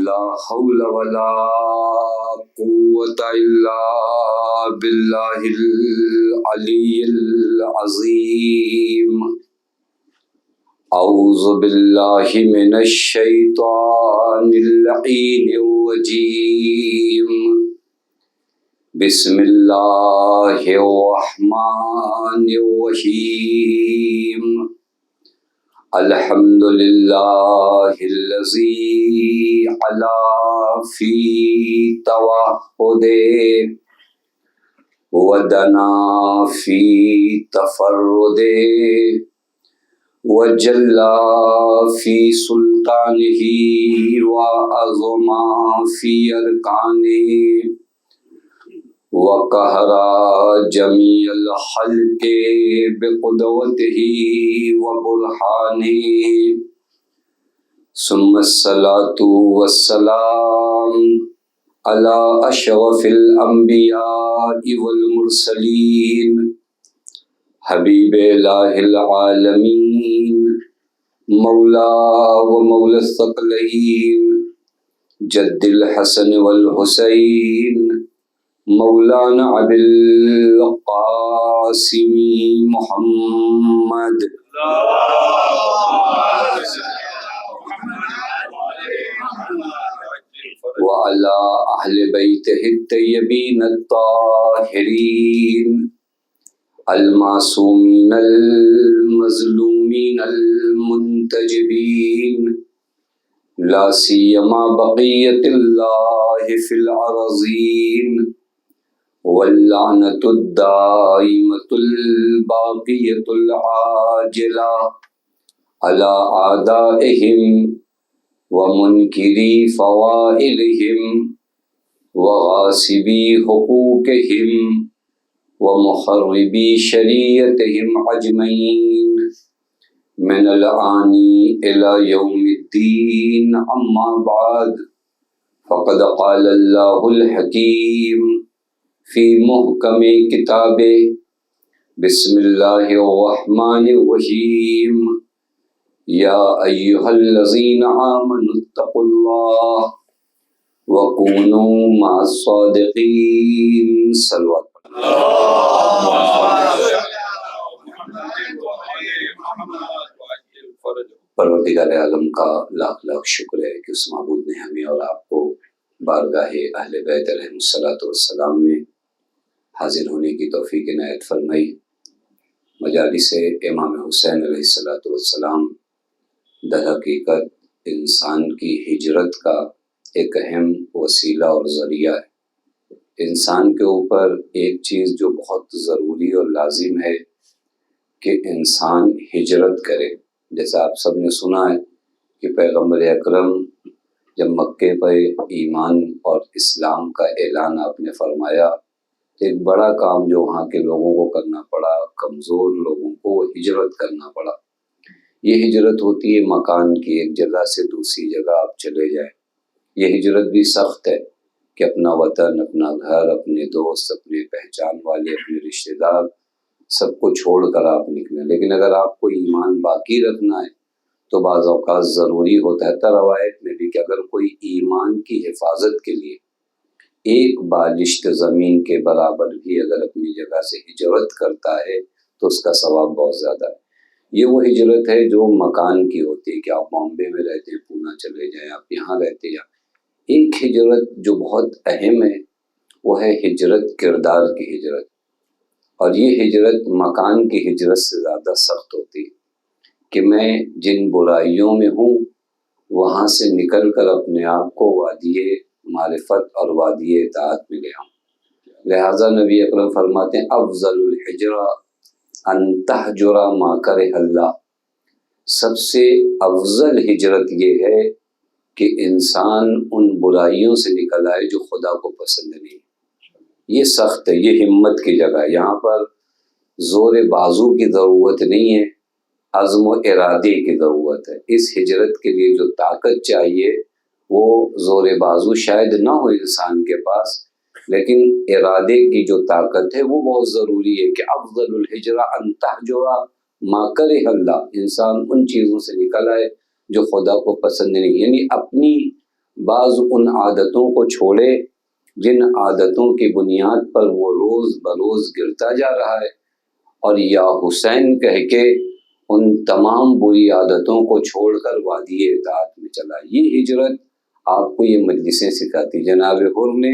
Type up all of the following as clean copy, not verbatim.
لا حول ولا قوة إلا بالله العلي العظيم. أعوذ بالله من الشيطان اللعين الرجيم. بسم الله الرحمن الرحيم. الحمد لله الذي علا في توحده ودنا في تفرده وجلا في سلطانه وعظم في أركانه وقهر جميع الخلق بقدرته وبرهانه. ثم الصلاة والسلام على أشرف الأنبياء والمرسلين حبيب إله العالمين مولا ومولى الثقلين جد الحسن والحسين مولانا ابی القاسم محمد وعلى اہل بیتہ الطیبین الطاہرین المعصومین المظلومین المنتجبین لا سیما بقیت اللہ فی الارضین واللعنة الدائمة الباقية العاجلة على أعدائهم ومنكري فوائلهم وغاصبي حقوقهم ومخربي شريعتهم أجمعين من الآن إلى يوم الدين. أما بعد فقد قال الله الحكيم فی محکم کتاب بسم اللہ الرحمن الرحیم. یا ایہا الذین آمنوا اتقوا اللہ وکونوا مع الصادقین. صلوات پروردگار عالم کا لاکھ لاکھ شکر ہے کہ اس معبود نے ہمیں اور آپ کو بارگاہ اہل بیت علیہم الصلوۃ والسلام میں حاضر ہونے کی توفیق عنایت فرمائی. مجالس امام حسین علیہ الصلوۃ والسلام در حقیقت انسان کی ہجرت کا ایک اہم وسیلہ اور ذریعہ ہے. انسان کے اوپر ایک چیز جو بہت ضروری اور لازم ہے کہ انسان ہجرت کرے. جیسا آپ سب نے سنا ہے کہ پیغمبر اکرم جب مکے پر ایمان اور اسلام کا اعلان آپ نے فرمایا، ایک بڑا کام جو وہاں کے لوگوں کو کرنا پڑا، کمزور لوگوں کو ہجرت کرنا پڑا. یہ ہجرت ہوتی ہے مکان کی، ایک جگہ سے دوسری جگہ آپ چلے جائیں. یہ ہجرت بھی سخت ہے کہ اپنا وطن، اپنا گھر، اپنے دوست، اپنے پہچان والے، اپنے رشتہ دار سب کو چھوڑ کر آپ نکلیں. لیکن اگر آپ کو ایمان باقی رکھنا ہے تو بعض اوقات ضروری ہوتا ہے. روایت میں بھی کہ اگر کوئی ایمان کی حفاظت کے لیے ایک بالشت زمین کے برابر بھی اگر اپنی جگہ سے ہجرت کرتا ہے تو اس کا ثواب بہت زیادہ ہے. یہ وہ ہجرت ہے جو مکان کی ہوتی ہے کہ آپ بامبے میں رہتے ہیں، پونا چلے جائیں، آپ یہاں رہتے ہیں. ایک ہجرت جو بہت اہم ہے وہ ہے ہجرت کردار کی ہجرت، اور یہ ہجرت مکان کی ہجرت سے زیادہ سخت ہوتی ہے کہ میں جن برائیوں میں ہوں وہاں سے نکل کر اپنے آپ کو وادی معرفت اور وادی اطاعت میں لے آؤں. لہٰذا نبی اکرم فرماتے ہیں افضل الحجرہ ان تہجر ما کرہ اللہ. سب سے افضل ہجرت یہ ہے کہ انسان ان برائیوں سے نکل آئے جو خدا کو پسند نہیں. یہ سخت ہے، یہ ہمت کی جگہ ہے. یہاں پر زور بازو کی ضرورت نہیں ہے، عزم و ارادے کی ضرورت ہے. اس ہجرت کے لیے جو طاقت چاہیے وہ زور بازو شاید نہ ہو انسان کے پاس، لیکن ارادے کی جو طاقت ہے وہ بہت ضروری ہے کہ افضل الحجرہ ان تہجر ما کرہ اللہ. انسان ان چیزوں سے نکل آئے جو خدا کو پسند نہیں، یعنی اپنی بعض ان عادتوں کو چھوڑے جن عادتوں کی بنیاد پر وہ روز بروز گرتا جا رہا ہے، اور یا حسین کہہ کے ان تمام بری عادتوں کو چھوڑ کر وادی اطاعت میں چلا۔ یہ ہجرت آپ کو یہ مجلسیں سکھاتی۔ جناب حر نے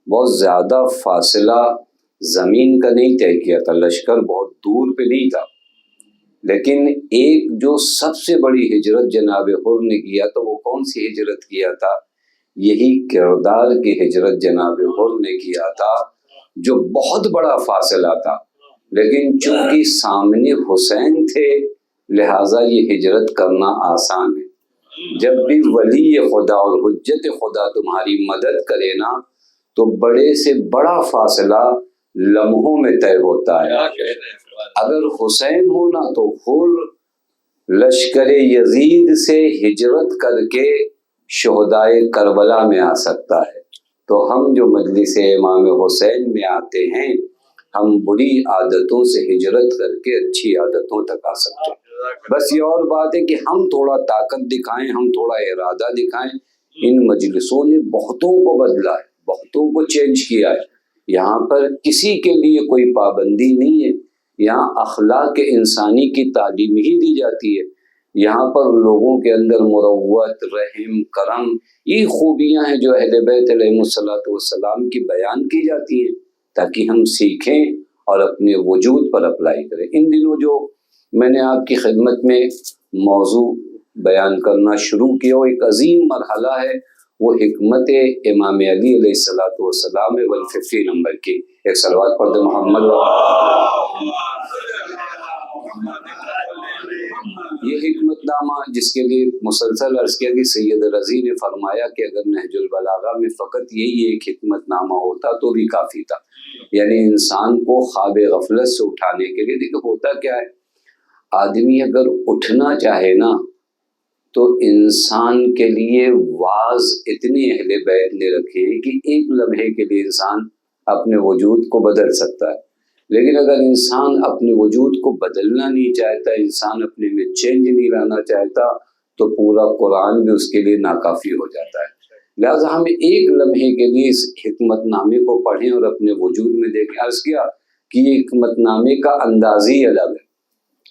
بہت زیادہ فاصلہ زمین کا نہیں طے کیا تھا، لشکر بہت دور پہ نہیں تھا، لیکن ایک جو سب سے بڑی ہجرت جناب حر نے کیا تو وہ کون سی ہجرت کیا تھا؟ یہی کردار کی ہجرت جناب حر نے کیا تھا، جو بہت بڑا فاصلہ تھا، لیکن چونکہ سامنے حسین تھے لہٰذا یہ ہجرت کرنا آسان ہے۔ جب بھی ولی خدا اور حجت خدا تمہاری مدد کرے نا تو بڑے سے بڑا فاصلہ لمحوں میں طے ہوتا ہے۔ اگر حسین ہونا تو حر لشکر یزید سے ہجرت کر کے شہدائے کربلا میں آ سکتا ہے، تو ہم جو مجلس امام حسین میں آتے ہیں ہم بری عادتوں سے ہجرت کر کے اچھی عادتوں تک آ سکتے ہیں۔ بس یہ اور بات ہے کہ ہم تھوڑا طاقت دکھائیں، ہم تھوڑا ارادہ دکھائیں۔ ان مجلسوں نے بہتوں کو بدلا ہے، بہتوں کو چینج کیا ہے۔ یہاں پر کسی کے لیے کوئی پابندی نہیں ہے، یہاں اخلاق انسانی کی تعلیم ہی دی جاتی ہے۔ یہاں پر لوگوں کے اندر مروت، رحم، کرم، یہ خوبیاں ہیں جو اہل بیت علیہ السلام کی بیان کی جاتی ہیں تاکہ ہم سیکھیں اور اپنے وجود پر اپلائی کریں۔ ان دنوں جو میں نے آپ کی خدمت میں موضوع بیان کرنا شروع کیا وہ ایک عظیم مرحلہ ہے، وہ حکمت امام علی علیہ السلام ہے، 150 نمبر کی ایک صلوات پڑھ دے محمد۔ یہ حکمت نامہ جس کے لیے مسلسل عرض کیا کہ سید رضی نے فرمایا کہ اگر نہج البلاغہ میں فقط یہی ایک حکمت نامہ ہوتا تو بھی کافی تھا، یعنی انسان کو خواب غفلت سے اٹھانے کے لیے۔ دیکھو ہوتا کیا ہے، آدمی اگر اٹھنا چاہے نا تو انسان کے لیے واعظ اتنے اہل بیت نے رکھے ہیں کہ ایک لمحے کے لیے انسان اپنے وجود کو بدل سکتا ہے، لیکن اگر انسان اپنے وجود کو بدلنا نہیں چاہتا، انسان اپنے میں چینج نہیں لانا چاہتا تو پورا قرآن بھی اس کے لیے ناکافی ہو جاتا ہے۔ لہٰذا ہم ایک لمحے کے لیے اس حکمت نامے کو پڑھیں اور اپنے وجود میں دیکھیں۔ عرض کیا کہ یہ حکمت نامے کا انداز ہی الگ ہے۔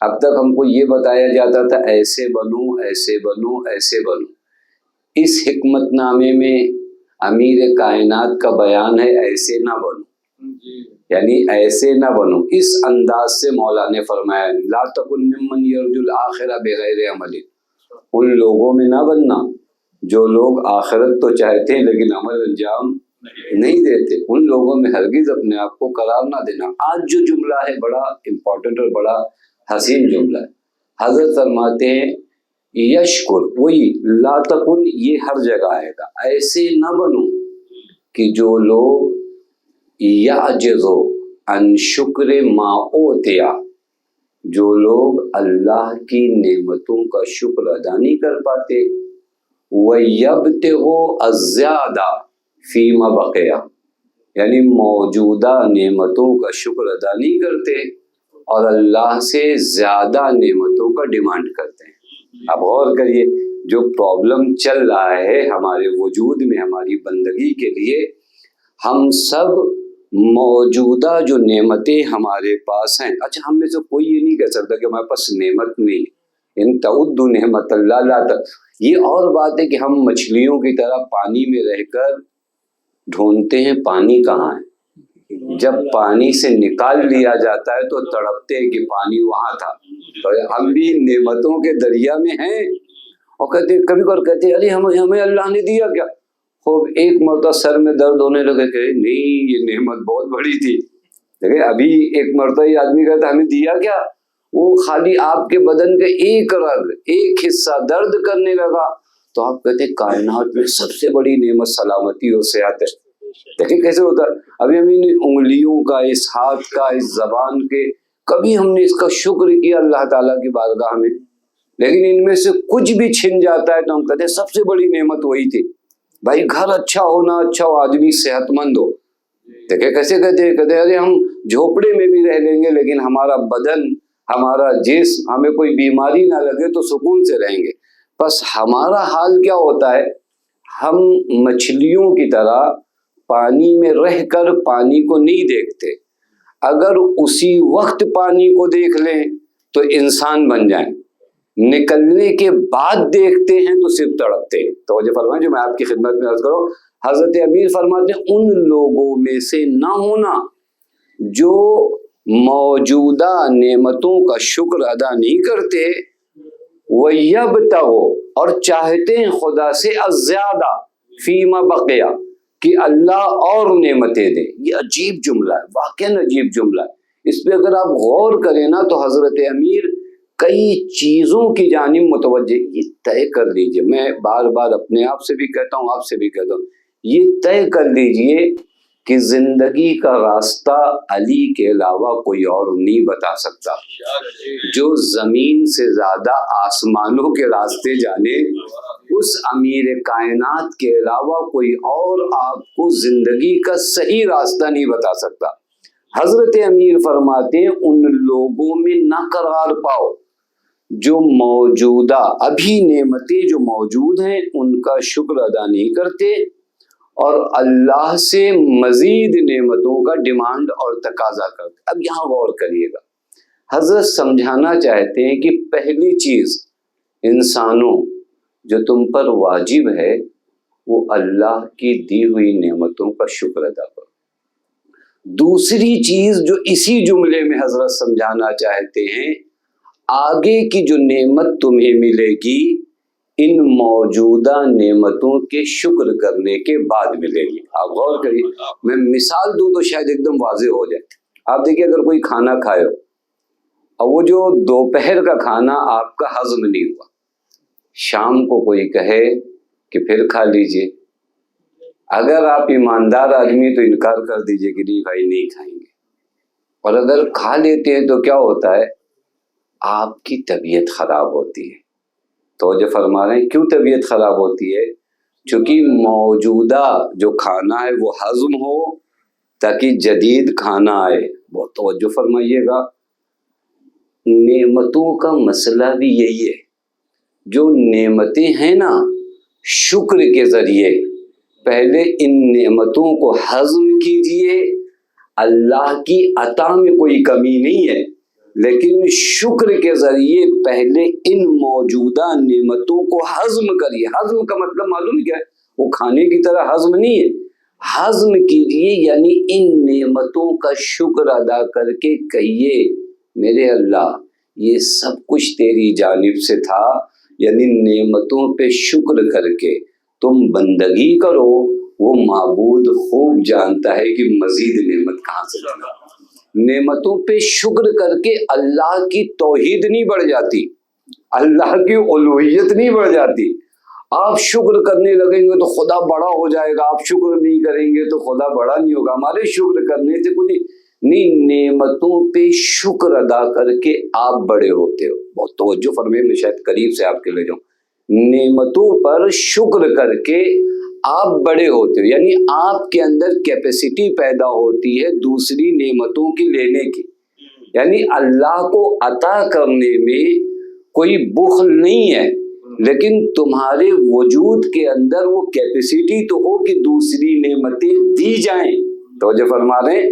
اب تک ہم کو یہ بتایا جاتا تھا ایسے بنو، ایسے بنو، ایسے بنو۔ اس حکمت نامے میں امیر کائنات کا بیان ہے ایسے نہ بنو، یعنی ایسے نہ بنو۔ اس انداز سے مولا نے فرمایا لا تکن ممن یرجو الآخرہ بغیر عمل، ان لوگوں میں نہ بننا جو لوگ آخرت تو چاہتے ہیں لیکن عمل انجام نہیں دیتے، ان لوگوں میں ہرگز اپنے آپ کو قرار نہ دینا۔ آج جو جملہ ہے بڑا امپورٹنٹ اور بڑا حسین جملہ ہے۔ حضرت فرماتے ہیں یشکر، وہی لا تکن یہ ہر جگہ آئے گا، ایسے نہ بنو کہ جو لوگ یعجزو عن شکر ما اوتیا، جو لوگ اللہ کی نعمتوں کا شکر ادا نہیں کر پاتے، وَيَبْتِغُوا الزِّيَادَةَ فِيمَا بَقِيَ، یعنی موجودہ نعمتوں کا شکر ادا نہیں کرتے اور اللہ سے زیادہ نعمتوں کا ڈیمانڈ کرتے ہیں۔ اب غور کریے، جو پرابلم چل رہا ہے ہمارے وجود میں ہماری بندگی کے لیے، ہم سب موجودہ جو نعمتیں ہمارے پاس ہیں، اچھا ہم میں سے کوئی یہ نہیں کہہ سکتا کہ ہمارے پاس نعمت نہیں، ان تعدوا نعمت اللہ لا تحصوها۔ یہ اور بات ہے کہ ہم مچھلیوں کی طرح پانی میں رہ کر ڈھونڈتے ہیں پانی کہاں ہے، جب پانی سے نکال لیا جاتا ہے تو تڑپتے ہیں کہ پانی وہاں تھا۔ تو ہم بھی نعمتوں کے دریا میں ہیں اور کہتے کبھی کبھی کہتے ہیں ارے ہمیں اللہ نے دیا کیا؟ خوب ایک مرتبہ سر میں درد ہونے لگے کہ نہیں یہ نعمت بہت بڑی تھی، دیکھیں ابھی ایک مرتبہ یہ آدمی کہتا ہمیں دیا کیا؟ وہ خالی آپ کے بدن کا ایک رگ، ایک حصہ درد کرنے لگا تو آپ کہتے ہیں کائنات میں سب سے بڑی نعمت سلامتی اور صحت ہے۔ دیکھیں کیسے ہوتا ہے، ابھی ہم ان انگلیوں کا، اس ہاتھ کا، اس زبان کے، کبھی ہم نے اس کا شکر کیا اللہ تعالیٰ کی بارگاہ میں، لیکن ان میں سے کچھ بھی چھن جاتا ہے تو ہم کہتے ہیں سب سے بڑی نعمت وہی تھی۔ بھائی گھر اچھا ہونا اچھا ہو، آدمی صحت مند ہو، دیکھیں کیسے کہتے ہیں ارے ہم جھوپڑے میں بھی رہ لیں گے لیکن ہمارا بدن، ہمارا جسم، ہمیں کوئی بیماری نہ لگے تو سکون سے رہیں گے۔ بس ہمارا حال کیا ہوتا ہے، ہم مچھلیوں کی طرح پانی میں رہ کر پانی کو نہیں دیکھتے، اگر اسی وقت پانی کو دیکھ لیں تو انسان بن جائیں، نکلنے کے بعد دیکھتے ہیں تو صرف تڑپتے ہیں۔ توجہ فرمائیں، جو میں آپ کی خدمت میں عرض کروں، حضرت امیر فرماتے ہیں ان لوگوں میں سے نہ ہونا جو موجودہ نعمتوں کا شکر ادا نہیں کرتے، وَيَبْتَغُوا اور چاہتے ہیں خدا سے الزیادہ فیما بقیہ کہ اللہ اور نعمتیں دے۔ یہ عجیب جملہ ہے، واقعاً عجیب جملہ ہے۔ اس پہ اگر آپ غور کریں نا تو حضرت امیر کئی چیزوں کی جانب متوجہ، یہ طے کر لیجئے، میں بار بار اپنے آپ سے بھی کہتا ہوں، آپ سے بھی کہتا ہوں، یہ طے کر لیجئے کہ زندگی کا راستہ علی کے علاوہ کوئی اور نہیں بتا سکتا۔ جو زمین سے زیادہ آسمانوں کے راستے جانے، اس امیر کائنات کے علاوہ کوئی اور آپ کو زندگی کا صحیح راستہ نہیں بتا سکتا۔ حضرت امیر فرماتے ہیں ان لوگوں میں نہ قرار پاؤ جو موجودہ ابھی نعمتیں جو موجود ہیں ان کا شکر ادا نہیں کرتے اور اللہ سے مزید نعمتوں کا ڈیمانڈ اور تقاضا کرتے۔ اب یہاں غور کریے گا، حضرت سمجھانا چاہتے ہیں کہ پہلی چیز انسانوں جو تم پر واجب ہے وہ اللہ کی دی ہوئی نعمتوں کا شکر ادا کرو۔ دوسری چیز جو اسی جملے میں حضرت سمجھانا چاہتے ہیں، آگے کی جو نعمت تمہیں ملے گی ان موجودہ نعمتوں کے شکر کرنے کے بعد ملے گی۔ آپ غور کریے، میں مثال دوں تو شاید ایک دم واضح ہو جائے۔ آپ دیکھیے، اگر کوئی کھانا کھائے ہو اور وہ جو دوپہر کا کھانا آپ کا ہضم نہیں ہوا، شام کو کوئی کہے کہ پھر کھا لیجئے، اگر آپ ایماندار آدمی تو انکار کر دیجئے کہ نہیں بھائی نہیں کھائیں گے، اور اگر کھا لیتے ہیں تو کیا ہوتا ہے؟ آپ کی طبیعت خراب ہوتی ہے۔ توجہ فرما رہے ہیں، کیوں طبیعت خراب ہوتی ہے؟ چونکہ موجودہ جو کھانا ہے وہ ہضم ہو تاکہ جدید کھانا آئے۔ بہت توجہ فرمائیے گا، نعمتوں کا مسئلہ بھی یہی ہے۔ جو نعمتیں ہیں نا، شکر کے ذریعے پہلے ان نعمتوں کو ہضم کیجئے۔ اللہ کی عطا میں کوئی کمی نہیں ہے، لیکن شکر کے ذریعے پہلے ان موجودہ نعمتوں کو ہضم کریے۔ ہضم کا مطلب معلوم کیا ہے؟ وہ کھانے کی طرح ہضم نہیں ہے، ہضم کیجئے یعنی ان نعمتوں کا شکر ادا کر کے کہیے میرے اللہ یہ سب کچھ تیری جانب سے تھا، یعنی نعمتوں پہ شکر کر کے تم بندگی کرو، وہ معبود خوب جانتا ہے کہ مزید نعمت کہاں سے لانا۔ نعمتوں پہ شکر کر کے اللہ کی توحید نہیں بڑھ جاتی، اللہ کی الوہیت نہیں بڑھ جاتی۔ آپ شکر کرنے لگیں گے تو خدا بڑا ہو جائے گا، آپ شکر نہیں کریں گے تو خدا بڑا نہیں ہوگا۔ ہمارے شکر کرنے سے کچھ نہیں، نعمتوں پہ شکر ادا کر کے آپ بڑے ہوتے ہو۔ بہت توجہ فرمائیں، میں شاید قریب سے آپ کے لے جاؤں۔ نعمتوں پر شکر کر کے آپ بڑے ہوتے ہو، یعنی آپ کے اندر کیپیسٹی پیدا ہوتی ہے دوسری نعمتوں کی لینے کی، یعنی اللہ کو عطا کرنے میں کوئی بخل نہیں ہے، لیکن تمہارے وجود کے اندر وہ کیپیسٹی تو ہو کہ دوسری نعمتیں دی جائیں۔ توجہ فرما رہے ہیں،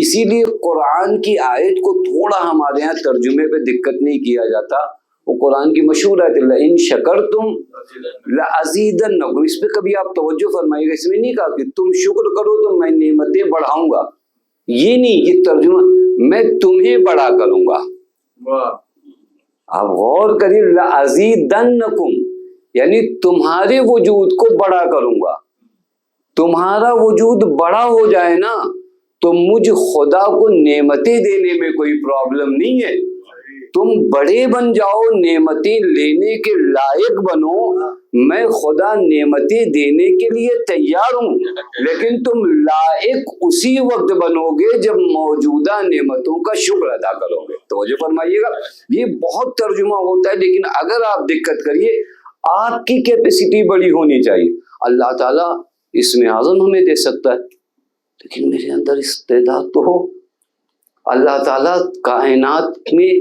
اسی لیے قرآن کی آیت کو تھوڑا ہمارے یہاں ترجمے پہ دقت نہیں کیا جاتا۔ وہ قرآن کی مشہور آیت ہے لَإِن شَكَرْتُمْ لَأَزِيدَنَّكُمْ، اس پہ کبھی آپ توجہ فرمائیے گا، اس میں نہیں کہا کہ تم شکر کرو تو میں نعمتیں بڑھاؤں گا، یہ نہیں، یہ ترجمہ میں تمہیں بڑا کروں گا۔ آپ غور کریے، لَأَزِيدَنَّكُمْ یعنی تمہارے وجود کو بڑا کروں گا۔ تمہارا وجود بڑا ہو جائے نا تو مجھ خدا کو نعمتیں دینے میں کوئی پرابلم نہیں ہے۔ تم بڑے بن جاؤ، نعمتیں لینے کے لائق بنو، میں خدا نعمتیں دینے کے لیے تیار ہوں، لیکن تم لائق اسی وقت بنو گے جب موجودہ نعمتوں کا شکر ادا کرو گے۔ توجہ فرمائیے گا، یہ بہت ترجمہ ہوتا ہے، لیکن اگر آپ دقت کریے، آپ کی کیپیسٹی بڑی ہونی چاہیے۔ اللہ تعالیٰ اسم اعظم ہمیں دے سکتا ہے، لیکن میرے اندر استعداد تو ہو۔ اللہ تعالیٰ کائنات میں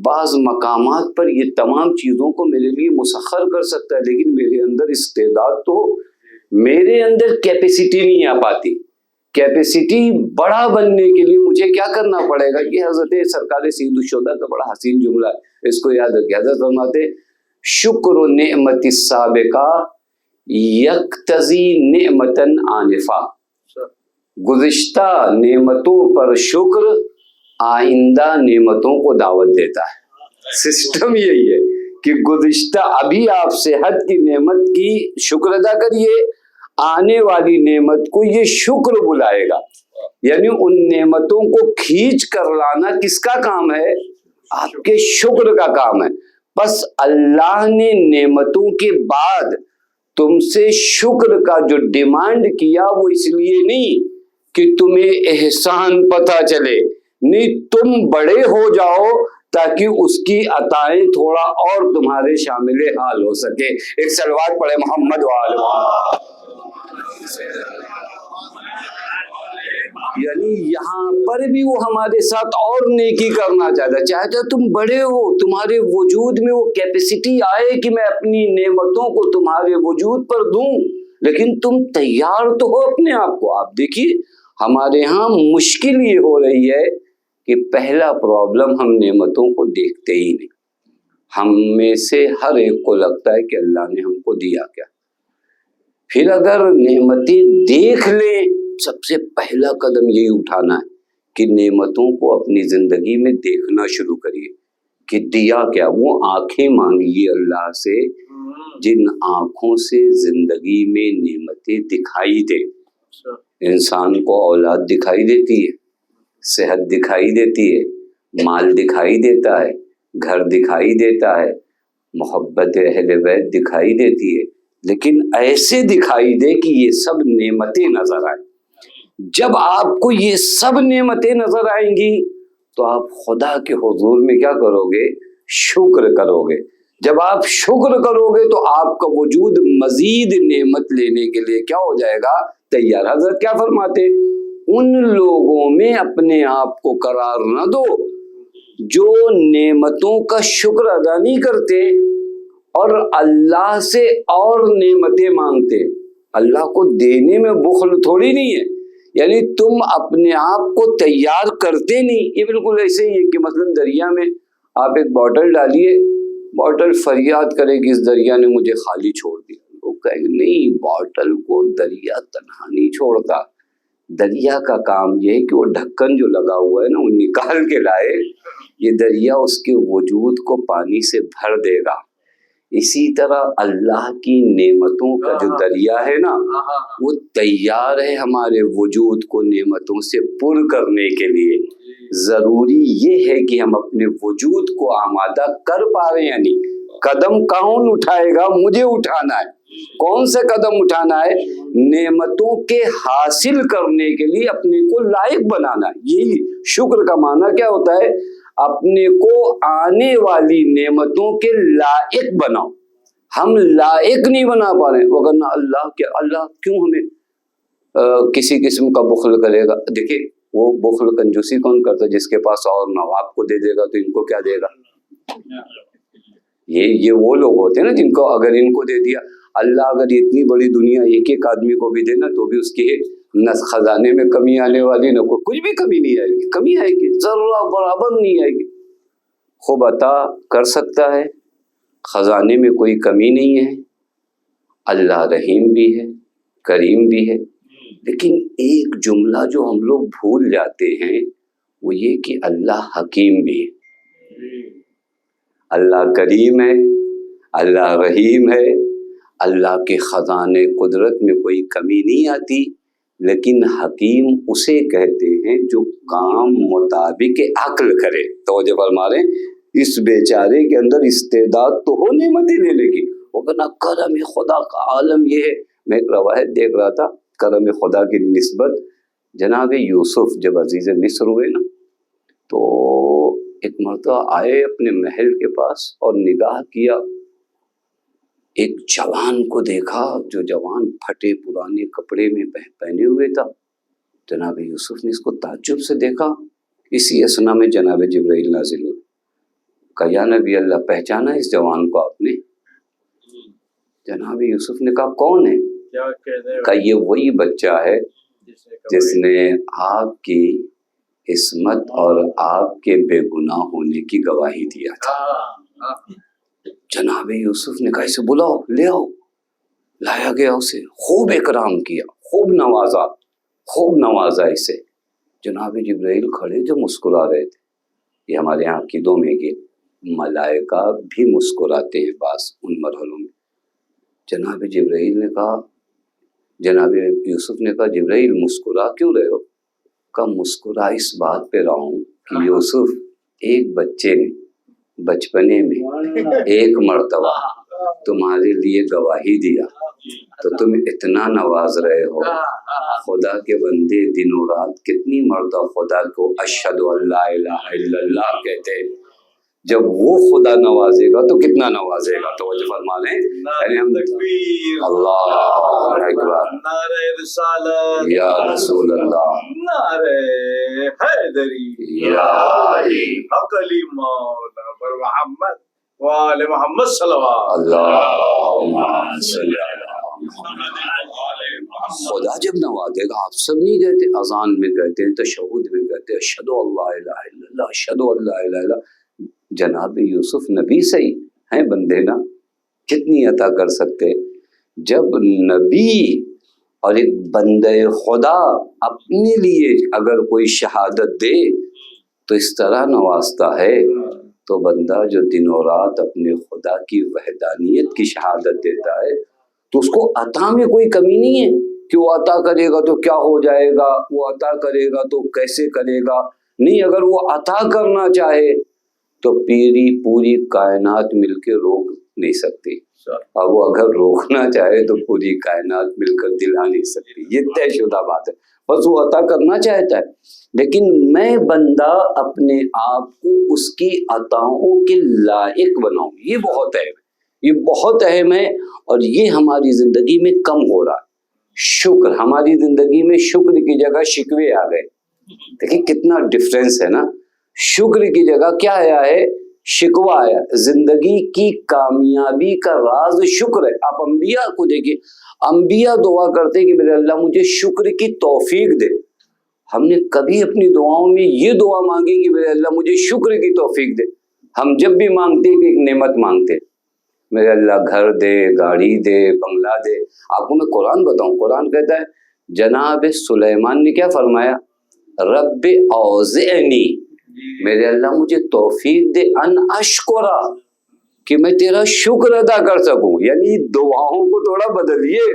بعض مقامات پر یہ تمام چیزوں کو میرے لیے مسخر کر سکتا ہے، لیکن میرے اندر استعداد تو ہو۔ میرے اندر کیپیسٹی نہیں آ پاتی. کیپیسٹی بڑا بننے کے لیے مجھے کیا کرنا پڑے گا؟ یہ حضرت سرکار سید الشہداء کا بڑا حسین جملہ ہے، اس کو یاد رکھیے. حضرت فرماتے شکر نعمت السابقہ یقتضی نعمتن آنفا. گزشتہ نعمتوں پر شکر آئندہ نعمتوں کو دعوت دیتا ہے. سسٹم یہی ہے کہ گزشتہ ابھی آپ صحت کی نعمت کی شکر ادا کریے، آنے والی نعمت کو یہ شکر بلائے گا. یعنی ان نعمتوں کو کھینچ کر لانا کس کا کام ہے؟ آپ کے شکر کا کام ہے. بس اللہ نے نعمتوں کے بعد تم سے شکر کا جو ڈیمانڈ کیا وہ اس لیے نہیں کہ تمہیں احسان پتہ چلے، نہیں، تم بڑے ہو جاؤ تاکہ اس کی عطائیں تھوڑا اور تمہارے شامل حال ہو سکے. ایک صلوات پڑھے محمد وآل محمد. یعنی یہاں پر بھی وہ ہمارے ساتھ اور نیکی کرنا چاہتا ہے. تم بڑے ہو، تمہارے وجود میں وہ کیپیسٹی آئے کہ میں اپنی نعمتوں کو تمہارے وجود پر دوں، لیکن تم تیار تو ہو اپنے آپ کو. آپ دیکھیے ہمارے ہاں مشکل یہ ہو رہی ہے کہ پہلا پرابلم ہم نعمتوں کو دیکھتے ہی نہیں. ہم میں سے ہر ایک کو لگتا ہے کہ اللہ نے ہم کو دیا کیا. پھر اگر نعمتیں دیکھ لیں، سب سے پہلا قدم یہی اٹھانا ہے کہ نعمتوں کو اپنی زندگی میں دیکھنا شروع کریے کہ دیا کیا. وہ آنکھیں مانگیے اللہ سے جن آنکھوں سے زندگی میں نعمتیں دکھائی دیں. انسان کو اولاد دکھائی دیتی ہے، صحت دکھائی دیتی ہے، مال دکھائی دیتا ہے، گھر دکھائی دیتا ہے، محبت اہل بیت دکھائی دیتی ہے، لیکن ایسے دکھائی دے کہ یہ سب نعمتیں نظر آئیں. جب آپ کو یہ سب نعمتیں نظر آئیں گی تو آپ خدا کے حضور میں کیا کرو گے؟ شکر کرو گے. جب آپ شکر کرو گے تو آپ کا وجود مزید نعمت لینے کے لیے کیا ہو جائے گا؟ تیار. حضرت کیا فرماتے؟ ان لوگوں میں اپنے آپ کو قرار نہ دو جو نعمتوں کا شکر ادا نہیں کرتے اور اللہ سے اور نعمتیں مانگتے. اللہ کو دینے میں بخل تھوڑی نہیں ہے، یعنی تم اپنے آپ کو تیار کرتے نہیں. یہ بالکل ایسے ہی ہے کہ مثلا دریا میں آپ ایک بوٹل ڈالیے، بوٹل فریاد کرے کہ اس دریا نے مجھے خالی چھوڑ دیا. لوگ کہیں گے نہیں، بوٹل کو دریا تنہا نہیں چھوڑتا. دریا کا کام یہ ہے کہ وہ ڈھکن جو لگا ہوا ہے نا وہ نکال کے لائے. یہ دریا اس کے وجود کو پانی سے بھر دے گا. اسی طرح اللہ کی نعمتوں کا جو دریا ہے نا وہ تیار ہے ہمارے وجود کو نعمتوں سے پر کرنے کے لیے. ضروری یہ ہے کہ ہم اپنے وجود کو آمادہ کر پا رہے ہیں. یعنی قدم کون اٹھائے گا؟ مجھے اٹھانا ہے. کون سے قدم اٹھانا ہے؟ نعمتوں کے حاصل کرنے کے لیے اپنے کو لائق بنانا ہے. یہی شکر کا معنی کیا ہوتا ہے؟ اپنے کو آنے والی نعمتوں کے لائق بناؤ. ہم لائق نہیں بنا پا رہے ہیں، وگرنہ اللہ کیوں ہمیں کسی قسم کا بخل کرے گا؟ دیکھیں وہ بخل کنجوسی کون کرتا ہے؟ جس کے پاس اور نہ ہو. آپ کو دے دے گا تو ان کو کیا دے گا؟ یہ وہ لوگ ہوتے ہیں نا جن کو اگر ان کو دے دیا اللہ، اگر اتنی بڑی دنیا ایک ایک آدمی کو بھی دینا تو بھی اس کے خزانے میں کمی آنے والی نہ کچھ بھی کمی نہیں آئے گی. کمی آئے گی ذرہ برابر نہیں آئے گی. خوب عطا کر سکتا ہے، خزانے میں کوئی کمی نہیں ہے. اللہ رحیم بھی ہے، کریم بھی ہے. لیکن ایک جملہ جو ہم لوگ بھول جاتے ہیں وہ یہ کہ اللہ حکیم بھی ہے. اللہ کریم ہے، اللہ رحیم ہے. اللہ کے خزانے قدرت میں کوئی کمی نہیں آتی. لیکن حکیم اسے کہتے ہیں جو کام مطابق عقل کرے. توجہ فرما رہے ہیں، اس بیچارے کے اندر استعداد تو ہو نعمتیں لینے کی، وگرنہ کرم خدا کا عالم یہ ہے. میں ایک روایت دیکھ رہا تھا کرم خدا کی نسبت جناب یوسف جب عزیز مصر ہوئے نا تو ایک مرتبہ آئے اپنے محل کے پاس اور نگاہ کیا، ایک جوان کو دیکھا. جو جوان پھٹے پرانے کپڑے میں پہنے ہوئے تھا. جناب یوسف نے اس کو تعجب سے دیکھا. اسی اسنا میں جناب جبرائیل نازل ہوئے. کہا یا نبی اللہ، پہچانا اس جوان کو آپ نے؟ جناب یوسف نے کہا کون ہے؟ کہ یہ وہی بچہ ہے جس نے آپ کی عصمت اور آپ کے بے گناہ ہونے کی گواہی دیا تھا۔ جناب یوسف نے کہا اسے بلاؤ، لے آؤ۔ لایا گیا، اسے خوب اکرام کیا، خوب نوازا اسے۔ جناب جبرائیل کھڑے جو مسکرا رہے تھے۔ یہ ہمارے یہاں عقیدوں میں کہ ملائکہ بھی مسکراتے ہیں بعض ان مرحلوں میں۔ جناب جبرائیل نے کہا، جناب یوسف نے کہا جبرائیل مسکرا کیوں رہے ہو؟ کہا مسکرا اس بات پہ رہا ہوں کہ یوسف ایک بچے نے بچپنے میں ایک مرتبہ تمہارے لیے گواہی دیا تو تم اتنا نواز رہے ہو۔ خدا کے بندے دن و رات کتنی مرتبہ خدا کو اشہد ان لا الہ الا اللہ کہتے ہیں، جب وہ خدا نوازے گا تو کتنا نوازے گا۔ توجہ فرما لیں، یعنی ہم اللہ اکبر، نعرہ رسالت یا رسول اللہ، نعرہ حیدری، یا علی، حق علی مولا پر محمد وآل محمد صلوات اللہم صلی علی محمد۔ خدا جب نوازے گا، آپ سب نہیں کہتے، اذان میں کہتے ہیں، تشہد میں کہتے ہیں، اشہد ان لا الہ الا اللہ، اشہد ان لا الہ الا اللہ۔ جناب یوسف نبی صحیح ہیں بندے نا، کتنی عطا کر سکتے۔ جب نبی اور ایک بندے خدا اپنے لیے اگر کوئی شہادت دے تو اس طرح نوازتا ہے، تو بندہ جو دن و رات اپنے خدا کی وحدانیت کی شہادت دیتا ہے تو اس کو عطا میں کوئی کمی نہیں ہے کہ وہ عطا کرے گا تو کیا ہو جائے گا، وہ عطا کرے گا تو کیسے کرے گا۔ نہیں، اگر وہ عطا کرنا چاہے تو پوری کائنات مل کے روک نہیں سکتی، اور وہ اگر روکنا چاہے تو پوری کائنات مل کر دلا نہیں سکتی۔ یہ طے شدہ بات ہے، بس وہ عطا کرنا چاہتا ہے، لیکن میں بندہ اپنے آپ کو اس کی عطاؤں کے لائق بناؤں، یہ بہت اہم ہے، یہ بہت اہم ہے، اور یہ ہماری زندگی میں کم ہو رہا ہے۔ شکر، ہماری زندگی میں شکر کی جگہ شکوے آ گئے۔ دیکھیں کتنا ڈفرینس ہے نا، شکر کی جگہ کیا آیا ہے؟ شکوہ آیا۔ زندگی کی کامیابی کا راز شکر ہے۔ آپ انبیاء کو دیکھیں، انبیاء دعا کرتے کہ میرے اللہ مجھے شکر کی توفیق دے۔ ہم نے کبھی اپنی دعاؤں میں یہ دعا مانگی کہ میرے اللہ مجھے شکر کی توفیق دے؟ ہم جب بھی مانگتے کہ ایک نعمت مانگتے، میرے اللہ گھر دے، گاڑی دے، بنگلہ دے۔ آپ کو میں قرآن بتاؤں، قرآن کہتا ہے جناب سلیمان نے کیا فرمایا؟ رب اوزعنی، میرے اللہ مجھے توفیق دے ان اشکرا، کہ میں تیرا شکر ادا کر سکوں۔ یعنی دعاؤں کو تھوڑا بدلیے،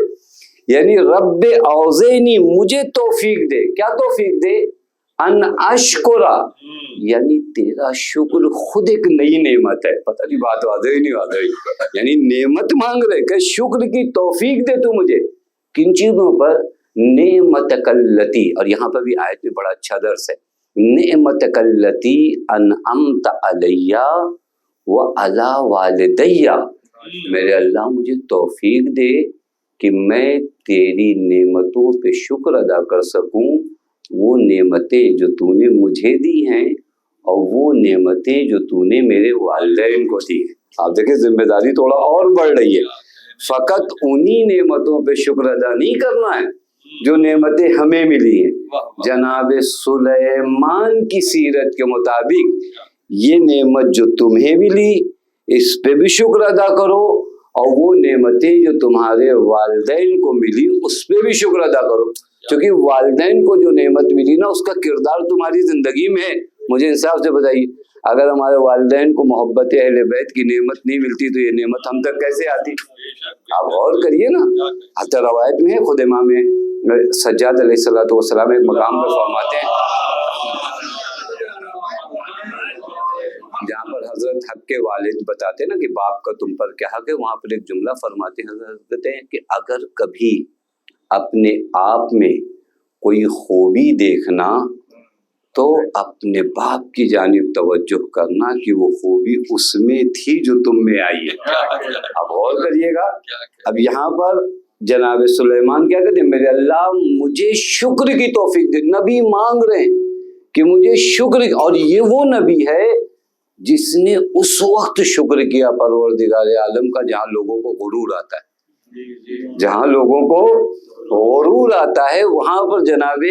یعنی رب اوزعنی، مجھے توفیق دے۔ کیا توفیق دے؟ ان اشکرا، یعنی تیرا شکر خود ایک نئی نعمت ہے۔ پتہ نہیں بات واضح نہیں واضح، یعنی نعمت مانگ رہے کہ شکر کی توفیق دے تو مجھے۔ کن چیزوں پر؟ نعمتک التی، اور یہاں پر بھی آیت میں بڑا اچھا درس ہے، نعمتک التی انعمت علی وعلی والدی، میرے اللہ مجھے توفیق دے کہ میں تیری نعمتوں پہ شکر ادا کر سکوں، وہ نعمتیں جو تو نے مجھے دی ہیں اور وہ نعمتیں جو تو نے میرے والدین کو دی ہیں۔ آپ دیکھیں ذمہ داری تھوڑا اور بڑھ رہی ہے، فقط انہی نعمتوں پہ شکر ادا نہیں کرنا ہے جو نعمتیں ہمیں ملی ہیں۔ جناب سلیمان کی سیرت کے مطابق یہ نعمت جو تمہیں ملی اس پہ بھی شکر ادا کرو، اور وہ نعمتیں جو تمہارے والدین کو ملی اس پہ بھی شکر ادا کرو، کیونکہ والدین کو جو نعمت ملی نا اس کا کردار تمہاری زندگی میں ہے۔ مجھے انصاف سے بتائیے، اگر ہمارے والدین کو محبت اہل بیت کی نعمت نہیں ملتی تو یہ نعمت ہم تک کیسے آتی؟ آپ غور کریے نا، حتی روایت میں ہے، خود امام سجاد علیہ السلام ایک مقام پر فرماتے ہیں جہاں پر حضرت حق کے والد بتاتے ہیں نا کہ باپ کا تم پر کیا حق ہے، وہاں پر ایک جملہ فرماتے ہیں حضرت کہتے ہیں کہ اگر کبھی اپنے آپ میں کوئی خوبی دیکھنا تو اپنے باپ کی جانب توجہ کرنا کہ وہ خوبی اس میں تھی جو تم میں آئی ہے۔ اب غور کریے گا، اب یہاں پر جناب سلیمان کیا کہتے ہیں؟ میرے اللہ مجھے شکر کی توفیق دے۔ نبی مانگ رہے ہیں کہ مجھے شکر، اور یہ وہ نبی ہے جس نے اس وقت شکر کیا پروردگار عالم کا جہاں لوگوں کو غرور آتا ہے۔ جہاں لوگوں کو غرور آتا ہے وہاں پر جناب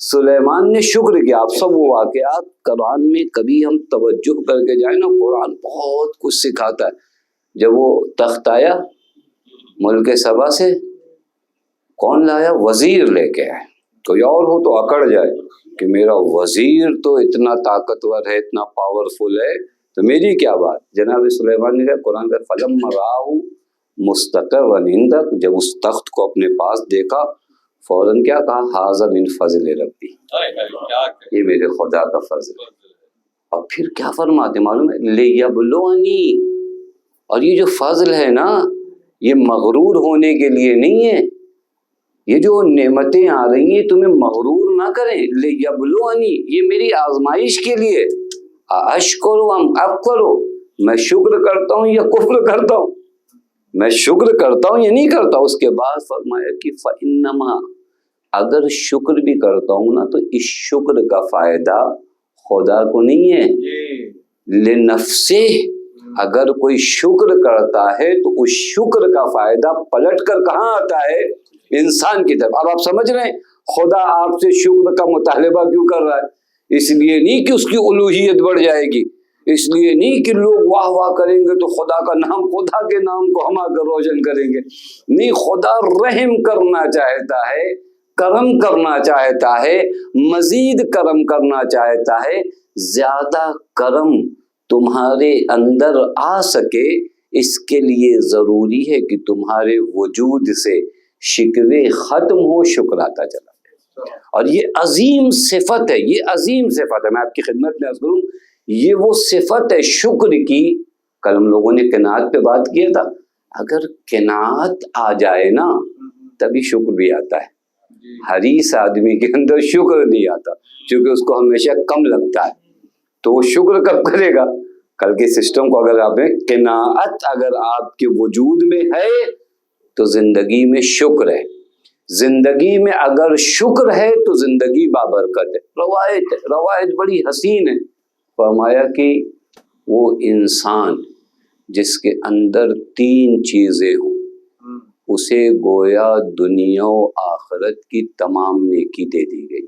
سلیمان نے شکر کیا. آپ سب وہ واقعات قرآن میں کبھی ہم توجہ کر کے جائیں نا، قرآن بہت کچھ سکھاتا ہے. جب وہ تخت آیا ملک سبا سے، کون لایا؟ وزیر لے کے آئے. کوئی اور ہو تو اکڑ جائے کہ میرا وزیر تو اتنا طاقتور ہے، اتنا پاورفل ہے، تو میری کیا بات. جناب سلیمان نے کہا، قرآن کا فلم راہ مستقر ونندک، جب اس تخت کو اپنے پاس دیکھا فوراً کیا کہا؟ ھذا من فضل ربی، یہ میرے خدا کا فضل ہے. اور پھر کیا فرماتے معلوم ہے؟ لیبلونی. اور یہ جو فضل ہے نا، یہ مغرور ہونے کے لیے نہیں ہے. یہ جو نعمتیں آ رہی ہیں تمہیں مغرور نہ کریں. لیبلونی، یہ میری آزمائش کے لیے. اشکر ام اکفر، میں شکر کرتا ہوں یا کفر کرتا ہوں؟ میں شکر کرتا ہوں یا نہیں کرتا. اس کے بعد فرمایا کہ فَإِنَّمَا، اگر شکر بھی کرتا ہوں نا تو اس شکر کا فائدہ خدا کو نہیں ہے، لِنَفْسِهِ. اگر کوئی شکر کرتا ہے تو اس شکر کا فائدہ پلٹ کر کہاں آتا ہے؟ انسان کی طرف. اب آپ سمجھ رہے ہیں خدا آپ سے شکر کا مطالبہ کیوں کر رہا ہے؟ اس لیے نہیں کہ اس کی الوہیت بڑھ جائے گی، اس لیے نہیں کہ لوگ واہ واہ کریں گے تو خدا کا نام، خدا کے نام کو ہم آ کر روشن کریں گے. نہیں، خدا رحم کرنا چاہتا ہے، کرم کرنا چاہتا ہے، مزید کرم کرنا چاہتا ہے. زیادہ کرم تمہارے اندر آ سکے اس کے لیے ضروری ہے کہ تمہارے وجود سے شکوے ختم ہو، شکر آتا چلا جائے. اور یہ عظیم صفت ہے، یہ عظیم صفت ہے. میں آپ کی خدمت میں عرض کروں، یہ وہ صفت ہے شکر کی. کل ہم لوگوں نے قناعت پہ بات کیا تھا. اگر قناعت آ جائے نا تبھی شکر بھی آتا ہے. حریص آدمی کے اندر شکر نہیں آتا کیونکہ اس کو ہمیشہ کم لگتا ہے، تو وہ شکر کب کرے گا؟ کل کے سسٹم کو اگر آپ قناعت اگر آپ کے وجود میں ہے تو زندگی میں شکر ہے. زندگی میں اگر شکر ہے تو زندگی بابرکت ہے. روایت بڑی حسین ہے. فرمایا کہ وہ انسان جس کے اندر 3 چیزیں ہوں اسے گویا دنیا و آخرت کی تمام نیکی دے دی گئی.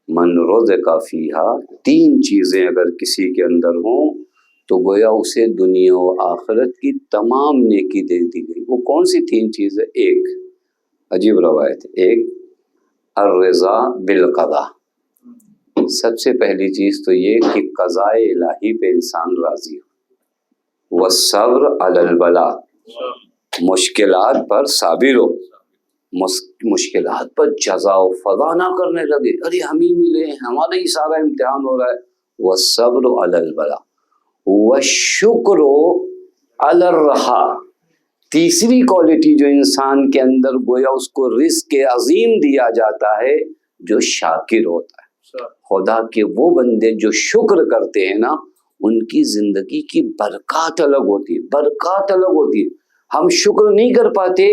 من رزق فیہا، 3 چیزیں اگر کسی کے اندر ہوں تو گویا اسے دنیا و آخرت کی تمام نیکی دے دی گئی. وہ کون سی 3 چیزیں؟ ایک عجیب روایت، ایک الرضا بالقضاء. سب سے پہلی چیز تو یہ کہ قضاء الہی پہ انسان راضی ہو. والصبر علی البلاء، مشکلات پر صابر ہو، مشکلات پر جزا و فضا نہ کرنے لگے، ارے ہم ہی ملے، ہمارا ہی سارا امتحان ہو رہا ہے. والصبر علی البلاء والشکر علی الرخاء. تیسری کوالٹی جو انسان کے اندر گویا اس کو رزق عظیم دیا جاتا ہے، جو شاکر ہوتا ہے. خدا کے وہ بندے جو شکر کرتے ہیں نا ان کی زندگی کی برکات الگ ہوتی ہے، برکات الگ ہوتی ہے. ہم شکر نہیں کر پاتے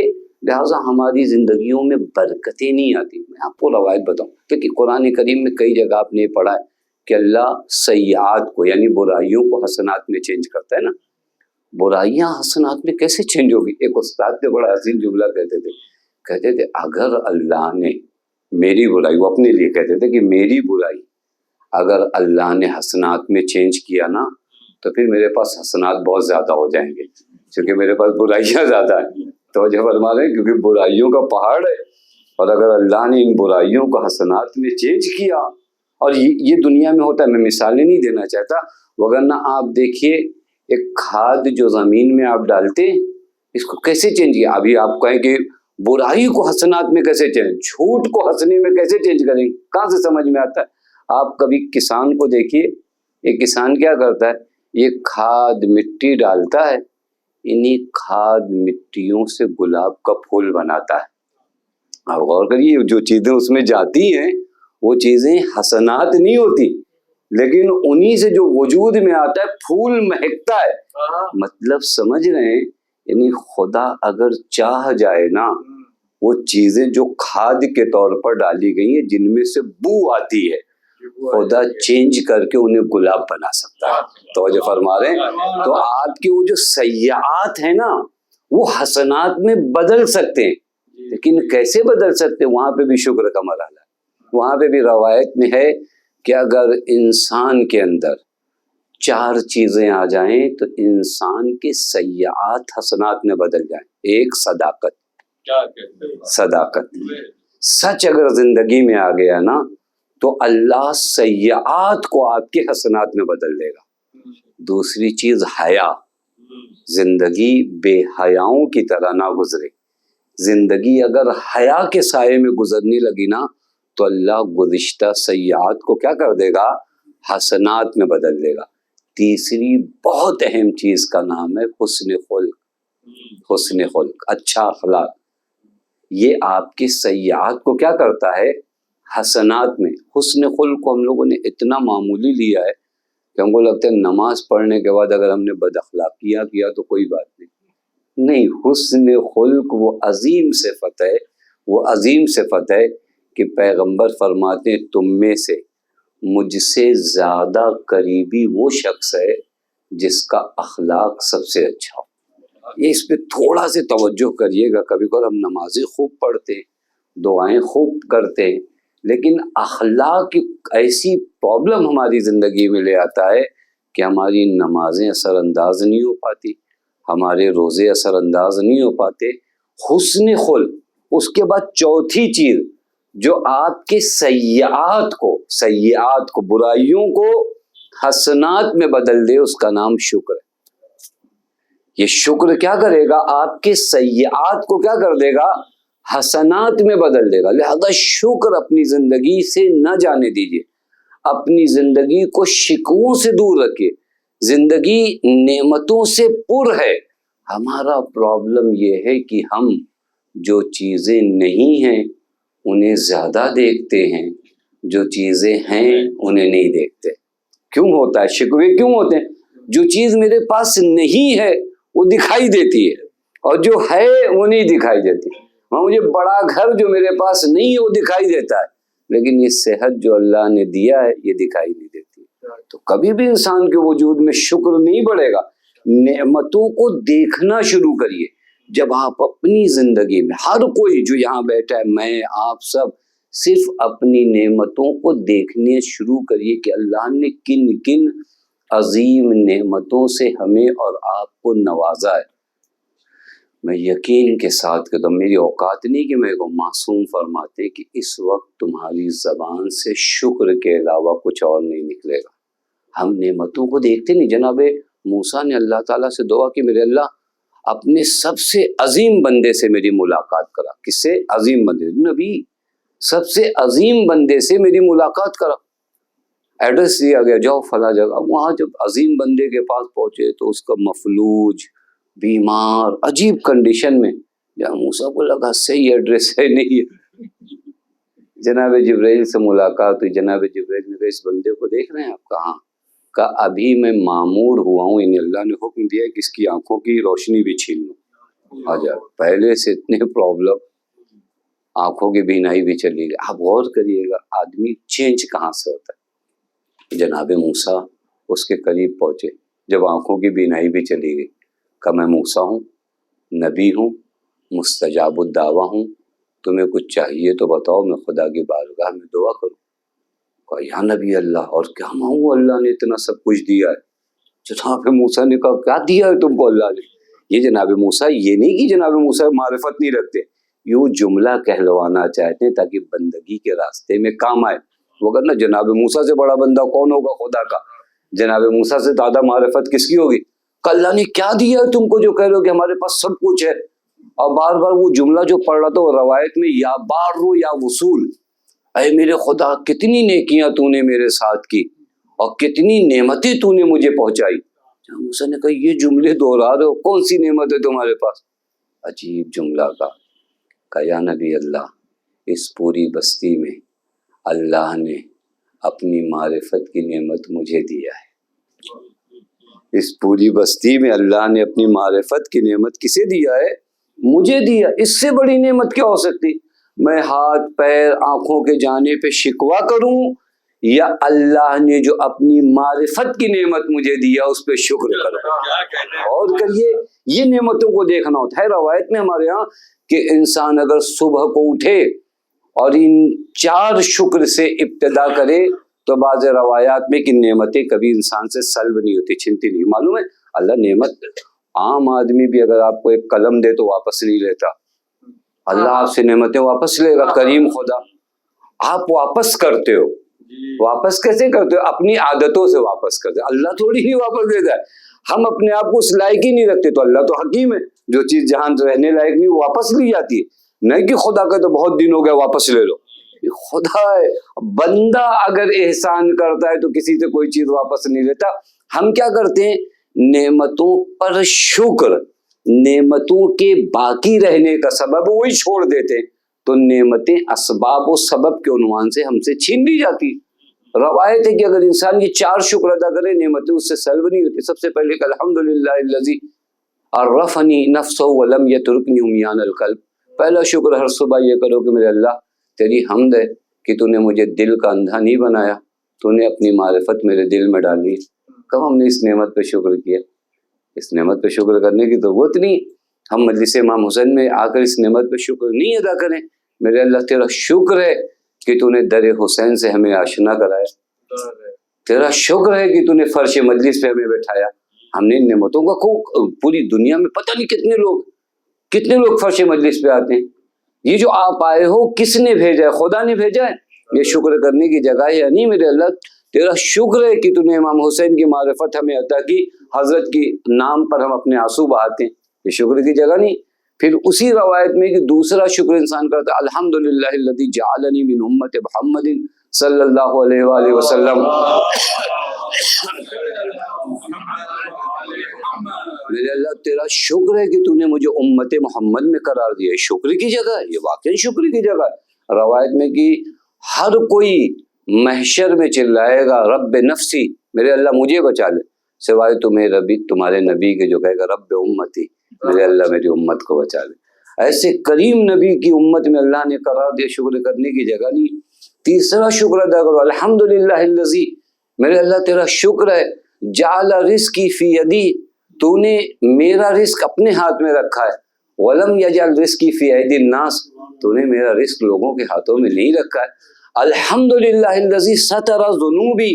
لہٰذا ہماری زندگیوں میں برکتیں نہیں آتی. میں آپ کو روایت بتاؤں کہ قرآن کریم میں کئی جگہ آپ نے پڑھا ہے کہ اللہ سیئات کو یعنی برائیوں کو حسنات میں چینج کرتا ہے نا. برائیاں حسنات میں کیسے چینج ہوگی؟ ایک استاد نے بڑا حسین جملہ کہتے تھے اگر اللہ نے میری برائی، وہ اپنے لیے کہتے تھے کہ میری برائی اگر اللہ نے حسنات میں چینج کیا نا تو پھر میرے پاس حسنات بہت زیادہ ہو جائیں گے کیونکہ میرے پاس برائیاں زیادہ ہیں. تو جو فرما رہے ہیں کیونکہ برائیوں کا پہاڑ ہے، اور اگر اللہ نے ان برائیوں کو حسنات میں چینج کیا، اور یہ دنیا میں ہوتا ہے. میں مثالیں نہیں دینا چاہتا، وگرنہ آپ دیکھیے ایک کھاد جو زمین میں آپ ڈالتے ہیں اس کو کیسے چینج کیا. ابھی آپ کہیں کہ برائی کو حسنات میں کیسے چینج، جھوٹ کو حسنے میں کیسے چینج کریں، کہاں سے سمجھ میں آتا ہے؟ آپ کبھی کسان کو دیکھیے، ایک کسان کیا کرتا ہے، یہ کھاد مٹی ڈالتا ہے، انہی کھاد مٹیوں سے گلاب کا پھول بناتا ہے. آپ غور کریے جو چیزیں اس میں جاتی ہیں وہ چیزیں حسنات نہیں ہوتی، لیکن انہی سے جو وجود میں آتا ہے پھول مہکتا ہے. مطلب سمجھ رہے ہیں؟ یعنی خدا اگر چاہ جائے نا وہ چیزیں جو کھاد کے طور پر ڈالی گئی ہیں جن میں سے بو آتی ہے، خدا چینج کر کے انہیں گلاب بنا سکتا ہے. توجہ فرما رہے ہیں؟ تو آپ کی وہ جو سیئات ہیں نا وہ حسنات میں بدل سکتے ہیں، لیکن کیسے بدل سکتے ہیں؟ وہاں پہ بھی شکر کا مرحلہ ہے۔ وہاں پہ بھی روایت میں ہے کہ اگر انسان کے اندر 4 چیزیں آ جائیں تو انسان کے سیئات حسنات میں بدل جائیں۔ ایک صداقت، صداقت، سچ اگر زندگی میں آ گیا نا تو اللہ سیئات کو آپ کے حسنات میں بدل دے گا۔ دوسری چیز حیا، زندگی بے حیاؤں کی طرح نہ گزرے۔ زندگی اگر حیا کے سائے میں گزرنے لگی نا تو اللہ گزشتہ سیئات کو کیا کر دے گا؟ حسنات میں بدل دے گا۔ تیسری بہت اہم چیز کا نام ہے حسن خلق، حسن خلق، اچھا اخلاق۔ یہ آپ کے سیئات کو کیا کرتا ہے؟ حسنات میں۔ حسن خلق کو ہم لوگوں نے اتنا معمولی لیا ہے کہ ہم کو لگتا ہے نماز پڑھنے کے بعد اگر ہم نے بد اخلاقیاں کیا تو کوئی بات نہیں۔ حسن خلق وہ عظیم صفت ہے، وہ عظیم صفت ہے کہ پیغمبر فرماتے ہیں تم میں سے مجھ سے زیادہ قریبی وہ شخص ہے جس کا اخلاق سب سے اچھا ہو۔ یہ اس پہ تھوڑا سے توجہ کریے گا۔ کبھی کبھار ہم نمازیں خوب پڑھتے ہیں، دعائیں خوب کرتے ہیں، لیکن اخلاق کی ایسی پرابلم ہماری زندگی میں لے آتا ہے کہ ہماری نمازیں اثر انداز نہیں ہو پاتی، ہمارے روزے اثر انداز نہیں ہو پاتے۔ حسن خلق، اس کے بعد چوتھی چیز جو آپ کے سیئات کو برائیوں کو حسنات میں بدل دے، اس کا نام شکر ہے۔ یہ شکر کیا کرے گا؟ آپ کے سیئات کو کیا کر دے گا؟ حسنات میں بدل دے گا۔ لہذا شکر اپنی زندگی سے نہ جانے دیجیے، اپنی زندگی کو شکووں سے دور رکھیے۔ زندگی نعمتوں سے پر ہے۔ ہمارا پرابلم یہ ہے کہ ہم جو چیزیں نہیں ہیں انہیں زیادہ دیکھتے ہیں، جو چیزیں ہیں انہیں نہیں دیکھتے۔ کیوں ہوتا ہے؟ شکوے کیوں ہوتے ہیں؟ جو چیز میرے پاس نہیں ہے وہ دکھائی دیتی ہے، اور جو ہے وہ نہیں دکھائی دیتی۔ مجھے بڑا گھر جو میرے پاس نہیں ہے وہ دکھائی دیتا ہے، لیکن یہ صحت جو اللہ نے دیا ہے یہ دکھائی نہیں دیتی۔ تو کبھی بھی انسان کے وجود میں شکر نہیں بڑھے گا۔ نعمتوں کو دیکھنا شروع کریے۔ جب آپ اپنی زندگی میں، ہر کوئی جو یہاں بیٹھا ہے، میں، آپ سب، صرف اپنی نعمتوں کو دیکھنے شروع کریے کہ اللہ نے کن کن عظیم نعمتوں سے ہمیں اور آپ کو نوازا ہے۔ میں یقین کے ساتھ کہتا ہوں، میری اوقات نہیں کہ میں کو معصوم فرماتے کہ اس وقت تمہاری زبان سے شکر کے علاوہ کچھ اور نہیں نکلے گا۔ ہم نعمتوں کو دیکھتے نہیں۔ جناب موسیٰ نے اللہ تعالیٰ سے دعا کی، میرے اللہ اپنے سب سے عظیم بندے سے میری ملاقات کرا۔ کس سے؟ عظیم بندے، نبی، سب سے عظیم بندے سے میری ملاقات کرا۔ ایڈریس دیا گیا، جاؤ فلاں جگہ۔ وہاں جب عظیم بندے کے پاس پہنچے تو اس کا مفلوج، بیمار، عجیب کنڈیشن میں، یا موسیٰ کو لگا صحیح ایڈریس ہے نہیں ہے۔ جناب جبرائیل سے ملاقات ہوئی۔ جناب جبرائیل نے کہا اس بندے کو دیکھ رہے ہیں آپ؟ کہاں؟ کہا ابھی میں معمور ہوا ہوں، یعنی اللہ نے حکم دیا ہے کہ اس کی آنکھوں کی روشنی بھی چھین لوں۔ آجا، پہلے سے اتنے پرابلم، آنکھوں کی بینائی بھی چلی گئی۔ آپ غور کریے گا آدمی چینج کہاں سے ہوتا ہے۔ جناب موسیٰ اس کے قریب پہنچے، جب آنکھوں کی بینائی بھی چلی گئی، کہ میں موسیٰ ہوں، نبی ہوں، مستجاب الدعویٰ ہوں، تمہیں کچھ چاہیے تو بتاؤ، میں خدا کی بارگاہ میں دعا کروں۔ کہا یا نبی اللہ، اور کیا مانگوں؟ اللہ نے اتنا سب کچھ دیا ہے۔ جناب موسیٰ نے کہا کیا دیا ہے تم کو اللہ نے؟ یہ جناب موسیٰ یہ نہیں کہ جناب موسیٰ معرفت نہیں رکھتے، یوں جملہ کہلوانا چاہتے ہیں تاکہ بندگی کے راستے میں کام آئے۔ وگرنہ جناب موسیٰ سے بڑا بندہ کون ہوگا خدا کا؟ جناب موسیٰ سے زیادہ معرفت کس کی ہوگی؟ کہ اللہ نے کیا دیا ہے تم کو جو کہہ رہے ہو کہ ہمارے پاس سب کچھ ہے؟ اور بار بار وہ جملہ جو پڑھ رہا تھا وہ روایت میں یا بار یا وصول، اے میرے خدا کتنی نیکیاں تو نے میرے ساتھ کی اور کتنی نعمتیں تو نے مجھے پہنچائی۔ موسیٰ نے کہا یہ جملے دہرا رہے ہو، کون سی نعمت ہے تمہارے پاس؟ عجیب جملہ کا یا نبی اللہ، اس پوری بستی میں اللہ نے اپنی معرفت کی نعمت مجھے دیا ہے۔ اس پوری بستی میں اللہ نے اپنی معرفت کی نعمت کسے دیا ہے؟ مجھے دیا۔ اس سے بڑی نعمت کیا ہو سکتی؟ میں ہاتھ پیر آنکھوں کے جانے پہ شکوہ کروں یا اللہ نے جو اپنی معرفت کی نعمت مجھے دیا اس پہ شکر کرو اور کریے. یہ نعمتوں کو دیکھنا ہوتا ہے. روایت میں ہمارے ہاں کہ انسان اگر صبح کو اٹھے اور ان 4 شکر سے ابتدا کرے تو بعض روایات میں کہ نعمتیں کبھی انسان سے سلب نہیں ہوتی, چھنتی نہیں. معلوم ہے اللہ نعمت, عام آدمی بھی اگر آپ کو ایک قلم دے تو واپس نہیں لیتا, اللہ آپ سے نعمتیں واپس لے گا. کریم خدا, آپ واپس کرتے ہو. واپس کیسے کرتے ہو؟ اپنی عادتوں سے واپس کرتے. اللہ تھوڑی ہی واپس دیتا ہے. ہم اپنے آپ کو اس لائق ہی نہیں رکھتے, تو اللہ تو حکیم ہے, جو چیز جہاں رہنے لائق نہیں وہ واپس لی جاتی ہے. نہیں کہ خدا کا تو بہت دن ہو گیا واپس لے لو. خدا ہے, بندہ اگر احسان کرتا ہے تو کسی سے کوئی چیز واپس نہیں لیتا. ہم کیا کرتے ہیں؟ نعمتوں پر شکر, نعمتوں کے باقی رہنے کا سبب وہی چھوڑ دیتے, تو نعمتیں اسباب و سبب کے عنوان سے ہم سے چھین لی جاتی. روایت ہے کہ اگر انسان یہ 4 شکر ادا کرے نعمتیں اس سے سلب نہیں ہوتی. سب سے پہلے کہ الحمدللہ الذی عرفنی نفسہ ولم یترکنی عمیان القلب. پہلا شکر ہر صبح یہ کرو کہ میرے اللہ تیری حمد ہے کہ تو نے مجھے دل کا اندھا نہیں بنایا, تو نے اپنی معرفت میرے دل میں ڈالی. کب ہم نے اس نعمت پہ شکر کیا؟ اس نعمت پہ شکر کرنے کی ضرورت نہیں. ہم مجلس امام حسین میں آ کر اس نعمت پہ شکر نہیں ادا کریں. میرے اللہ تیرا شکر ہے کہ تو نے در حسین سے ہمیں آشنا کرایا, تیرا شکر ہے کہ تو نے فرش مجلس پہ ہمیں بٹھایا. ہم نے ان نعمتوں کا پوری دنیا میں پتہ نہیں کتنے لوگ فرش مجلس پہ آتے ہیں. یہ جو آپ آئے ہو کس نے بھیجا ہے؟ خدا نے بھیجا ہے. یہ شکر کرنے کی جگہ ہے یا نہیں؟ میرے اللہ تیرا شکر ہے کہ تو نے امام حسین کی معرفت ہمیں عطا کی, حضرت کی نام پر ہم اپنے آنسو بہاتے ہیں. یہ شکر کی جگہ نہیں. پھر اسی روایت میں کہ دوسرا شکر انسان کرتا ہے الحمدللہ الذی جعلنی من امت محمد صلی اللہ علیہ وآلہ وسلم. میرے اللہ تیرا شکر ہے کہ تو نے مجھے امت محمد میں قرار دیا. شکر کی جگہ, یہ واقعی شکر کی جگہ. روایت میں کہ ہر کوئی محشر میں چلائے گا رب نفسی, میرے اللہ مجھے بچا لے, سوائے تمہارے نبی کے جو کہے گا رب امتی, میرے اللہ میری امت کو بچا لے. ایسے کریم نبی کی امت میں اللہ نے قرار دیا, شکر کرنے کی جگہ نہیں. تیسرا شکر ادا کرو الحمدللہ الذی, میرے اللہ تیرا شکر ہے جعل رزقی فی یدی, تو نے میرا رزق اپنے ہاتھ میں رکھا ہے. ولم یجعل رزقی فی ایدی الناس, تو نے میرا رزق لوگوں کے ہاتھوں میں نہیں رکھا ہے. الحمدللہ الذی ستر ذنوبی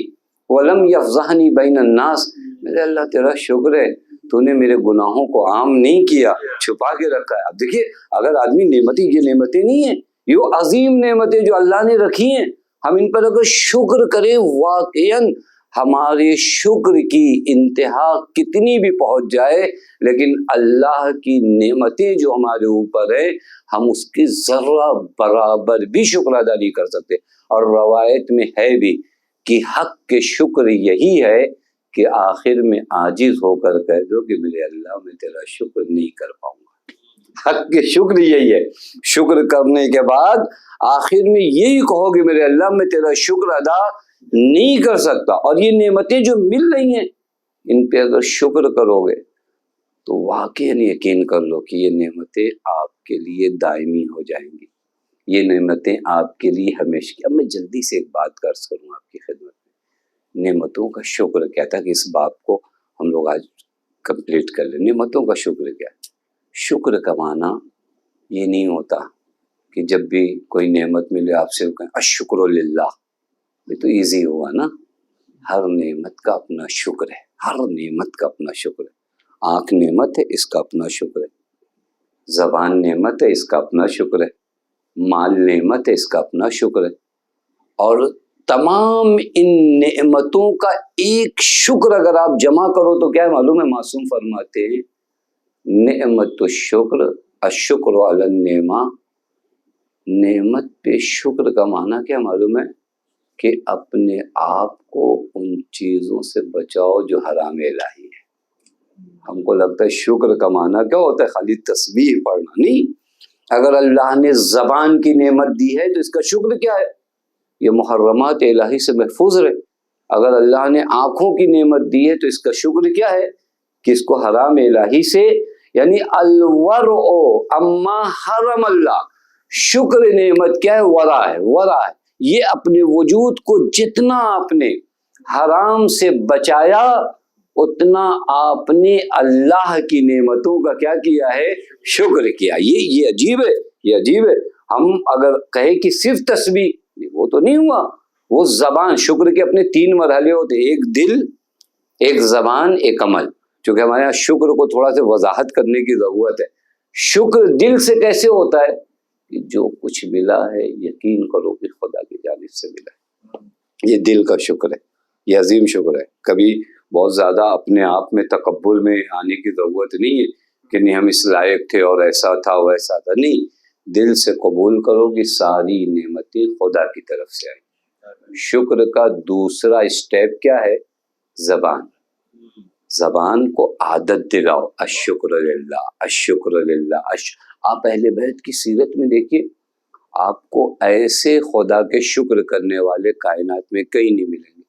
ولم یفضحنی بین الناس, میرے اللہ تیرا شکر ہے تو نے میرے گناہوں کو عام نہیں کیا, چھپا کے رکھا ہے. اب دیکھیے اگر آدمی نعمتیں, یہ نعمتیں نہیں ہیں, یہ عظیم نعمتیں جو اللہ نے رکھی ہیں, ہم ان پر اگر شکر کریں واقعاً ہمارے شکر کی انتہا کتنی بھی پہنچ جائے, لیکن اللہ کی نعمتیں جو ہمارے اوپر ہے ہم اس کی ذرہ برابر بھی شکر ادا نہیں کر سکتے. اور روایت میں ہے بھی کہ حق کے شکر یہی ہے کہ آخر میں عاجز ہو کر کہہ دو کہ میرے اللہ میں تیرا شکر نہیں کر پاؤں گا. حق کے شکر یہی ہے, شکر کرنے کے بعد آخر میں یہی کہو کہ میرے اللہ میں تیرا شکر ادا نہیں کر سکتا. اور یہ نعمتیں جو مل رہی ہیں ان پہ اگر شکر کرو گے تو واقعاً یقین کر لو کہ یہ نعمتیں آپ کے لیے دائمی ہو جائیں گی, یہ نعمتیں آپ کے لیے ہمیشہ. اب میں جلدی سے ایک بات عرض کروں آپ کی خدمت میں, نعمتوں کا شکر کیا تھا کہ اس بات کو ہم لوگ آج کمپلیٹ کر لیں. نعمتوں کا شکر کیا ہے؟ شکر کا معنی یہ نہیں ہوتا کہ جب بھی کوئی نعمت ملے آپ سے کہیں الشکر للہ, یہ تو ایزی ہوا نا. ہر نعمت کا اپنا شکر ہے, ہر نعمت کا اپنا شکر ہے. آنکھ نعمت ہے, اس کا اپنا شکر ہے. زبان نعمت ہے, اس کا اپنا شکر ہے. مال نعمت ہے, اس کا اپنا شکر ہے. اور تمام ان نعمتوں کا ایک شکر اگر آپ جمع کرو تو کیا ہے معلوم ہے؟ معصوم فرماتے ہیں نعمت الشکر الشکر علی النعمہ. نعمت پہ شکر کا معنی کیا معلوم ہے؟ کہ اپنے آپ کو ان چیزوں سے بچاؤ جو حرام الہی ہے. ہم کو لگتا ہے شکر کا معنی کیا ہوتا ہے؟ خالی تسبیح پڑھنا نہیں. اگر اللہ نے زبان کی نعمت دی ہے تو اس کا شکر کیا ہے؟ یہ محرمات الہی سے محفوظ رہے. اگر اللہ نے آنکھوں کی نعمت دی ہے تو اس کا شکر کیا ہے؟ کہ اس کو حرام الہی سے, یعنی الورع اما حرم اللہ. شکر نعمت کیا ہے؟ ورع ہے. ورع ہے یہ اپنے وجود کو جتنا آپ نے حرام سے بچایا اتنا آپ نے اللہ کی نعمتوں کا کیا کیا ہے؟ شکر کیا. یہ عجیب ہے، یہ عجیب ہے. ہم اگر کہیں کہ صرف تسبیح، وہ تو نہیں ہوا. وہ زبان، شکر کے اپنے 3 مرحلے ہوتے ہیں، ایک دل، ایک زبان، ایک عمل. چونکہ ہمارے یہاں شکر کو تھوڑا سا وضاحت کرنے کی ضرورت ہے. شکر دل سے کیسے ہوتا ہے؟ کہ جو کچھ ملا ہے یقین کرو کہ خدا کی جانب سے ملا ہے. یہ دل کا شکر ہے، یہ عظیم شکر ہے. کبھی بہت زیادہ اپنے آپ میں تکبر میں آنے کی ضرورت نہیں ہے کہ نہیں ہم اس لائق تھے اور ایسا تھا ویسا تھا. نہیں، دل سے قبول کرو کہ ساری نعمتیں خدا کی طرف سے آئی. شکر کا دوسرا اسٹیپ کیا ہے؟ زبان. زبان کو عادت دلاؤ، الشکر للہ، الشکر للہ. آپ اہل بیت کی سیرت میں دیکھیے، آپ کو ایسے خدا کے شکر کرنے والے کائنات میں کہیں نہیں ملیں گے.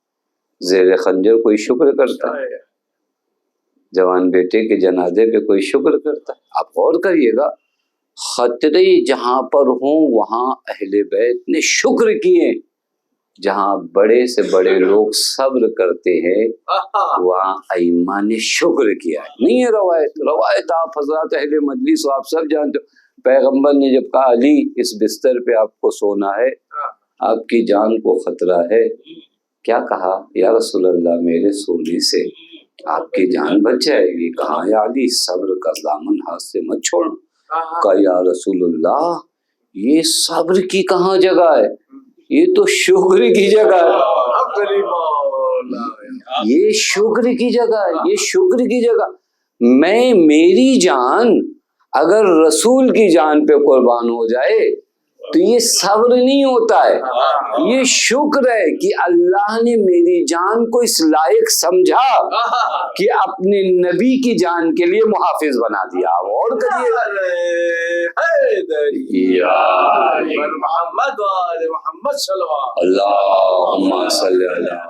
زیر خنجر کوئی شکر کرتا ہے؟ جوان بیٹے کے جنازے پہ کوئی شکر کرتا ہے؟ آپ غور کریے گا، خطرے جہاں پر ہوں وہاں اہل بیت نے شکر کیے. جہاں بڑے سے بڑے لوگ صبر کرتے ہیں وہاں ائمہ نے شکر کیا ہے. نہیں ہے روایت آپ حضرات اہل مجلس آپ سب جانتے ہو. پیغمبر نے جب کہا علی اس بستر پہ آپ کو سونا ہے، آپ کی جان کو خطرہ ہے، کیا کہا؟ یا رسول اللہ میرے سونے سے آپ کی جان بچ جائے گی. کہا یا علی صبر کا دامن ہاتھ سے مت چھوڑنا. کہا یا رسول اللہ یہ صبر کی کہاں جگہ ہے؟ یہ تو شکر کی جگہ ہے. یہ شکر کی جگہ ہے، یہ شکر کی جگہ. میری جان اگر رسول کی جان پہ قربان ہو جائے تو یہ صبر نہیں ہوتا ہے، یہ شکر ہے کہ اللہ نے میری جان کو اس لائق سمجھا کہ اپنے نبی کی جان کے لیے محافظ بنا دیا. اور کریے اللہم صلی اللہ.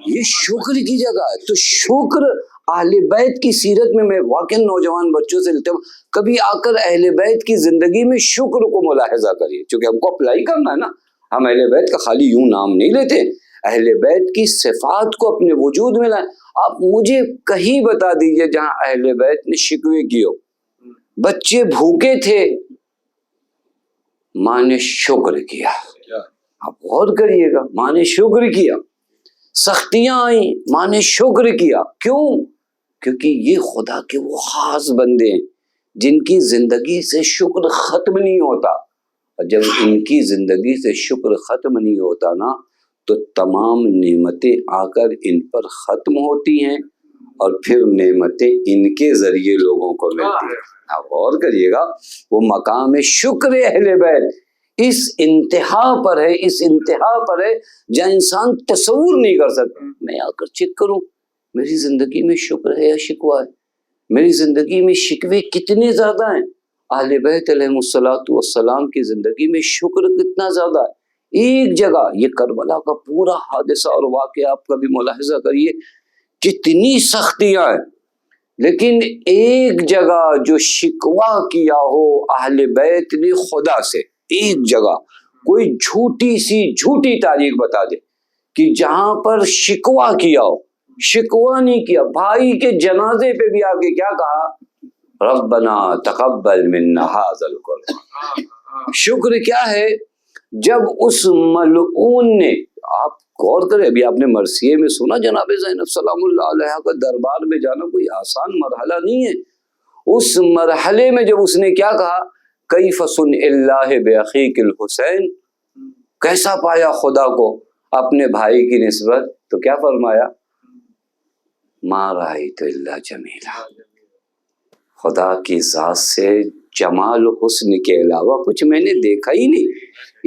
یہ شکر کی جگہ ہے. تو شکر اہل بیت کی سیرت میں واقعی نوجوان بچوں سے لیتے ہوں، کبھی آ کر اہل بیت کی زندگی میں شکر کو ملاحظہ کریے، چونکہ ہم کو اپلائی کرنا ہے نا. ہم اہل بیت کا خالی یوں نام نہیں لیتے، اہل بیت کی صفات کو اپنے وجود میں لائیں. آپ مجھے کہیں بتا دیجئے جہاں اہل بیت نے شکوے کیے ہو. بچے بھوکے تھے، ماں نے شکر کیا. آپ غور کریے گا، ماں نے شکر کیا. سختیاں آئیں، ماں نے شکر کیا. کیوں؟ کیونکہ یہ خدا کے وہ خاص بندے ہیں جن کی زندگی سے شکر ختم نہیں ہوتا. اور جب ان کی زندگی سے شکر ختم نہیں ہوتا نا تو تمام نعمتیں آ کر ان پر ختم ہوتی ہیں اور پھر نعمتیں ان کے ذریعے لوگوں کو ملتی ہیں. آپ غور کریے گا، وہ مقام شکر اہل بیت اس انتہا پر ہے، اس انتہا پر ہے جہاں انسان تصور نہیں کر سکتا. میں آ کر چیک کروں میری زندگی میں شکر ہے یا شکوہ ہے؟ میری زندگی میں شکوے کتنے زیادہ ہیں؟ اہل بیت علیہ السلام کی زندگی میں شکر کتنا زیادہ ہے. ایک جگہ یہ کربلا کا پورا حادثہ اور واقعہ آپ کا بھی ملاحظہ کریے، کتنی سختیاں ہیں، لیکن ایک جگہ جو شکوہ کیا ہو اہل بیت نے خدا سے، ایک جگہ کوئی جھوٹی سی جھوٹی تاریخ بتا دے کہ جہاں پر شکوہ کیا ہو. شکوہ نہیں کیا، بھائی کے جنازے پہ بھی آگے کیا کہا؟ ربنا تقبل منا ھذا القرآن. شکر کیا ہے؟ جب اس ملعون نے، آپ غور کریں، ابھی آپ نے مرثیے میں سنا جناب زینب سلام اللہ علیہ کا دربار میں جانا کوئی آسان مرحلہ نہیں ہے. اس مرحلے میں جب اس نے کیا کہا، کیف صنع اللہ باخیک الحسین، کیسا پایا خدا کو اپنے بھائی کی نسبت، تو کیا فرمایا؟ ما رأیت الا جمیلا. خدا کی ذات سے جمال و حسن کے علاوہ کچھ میں نے دیکھا ہی نہیں.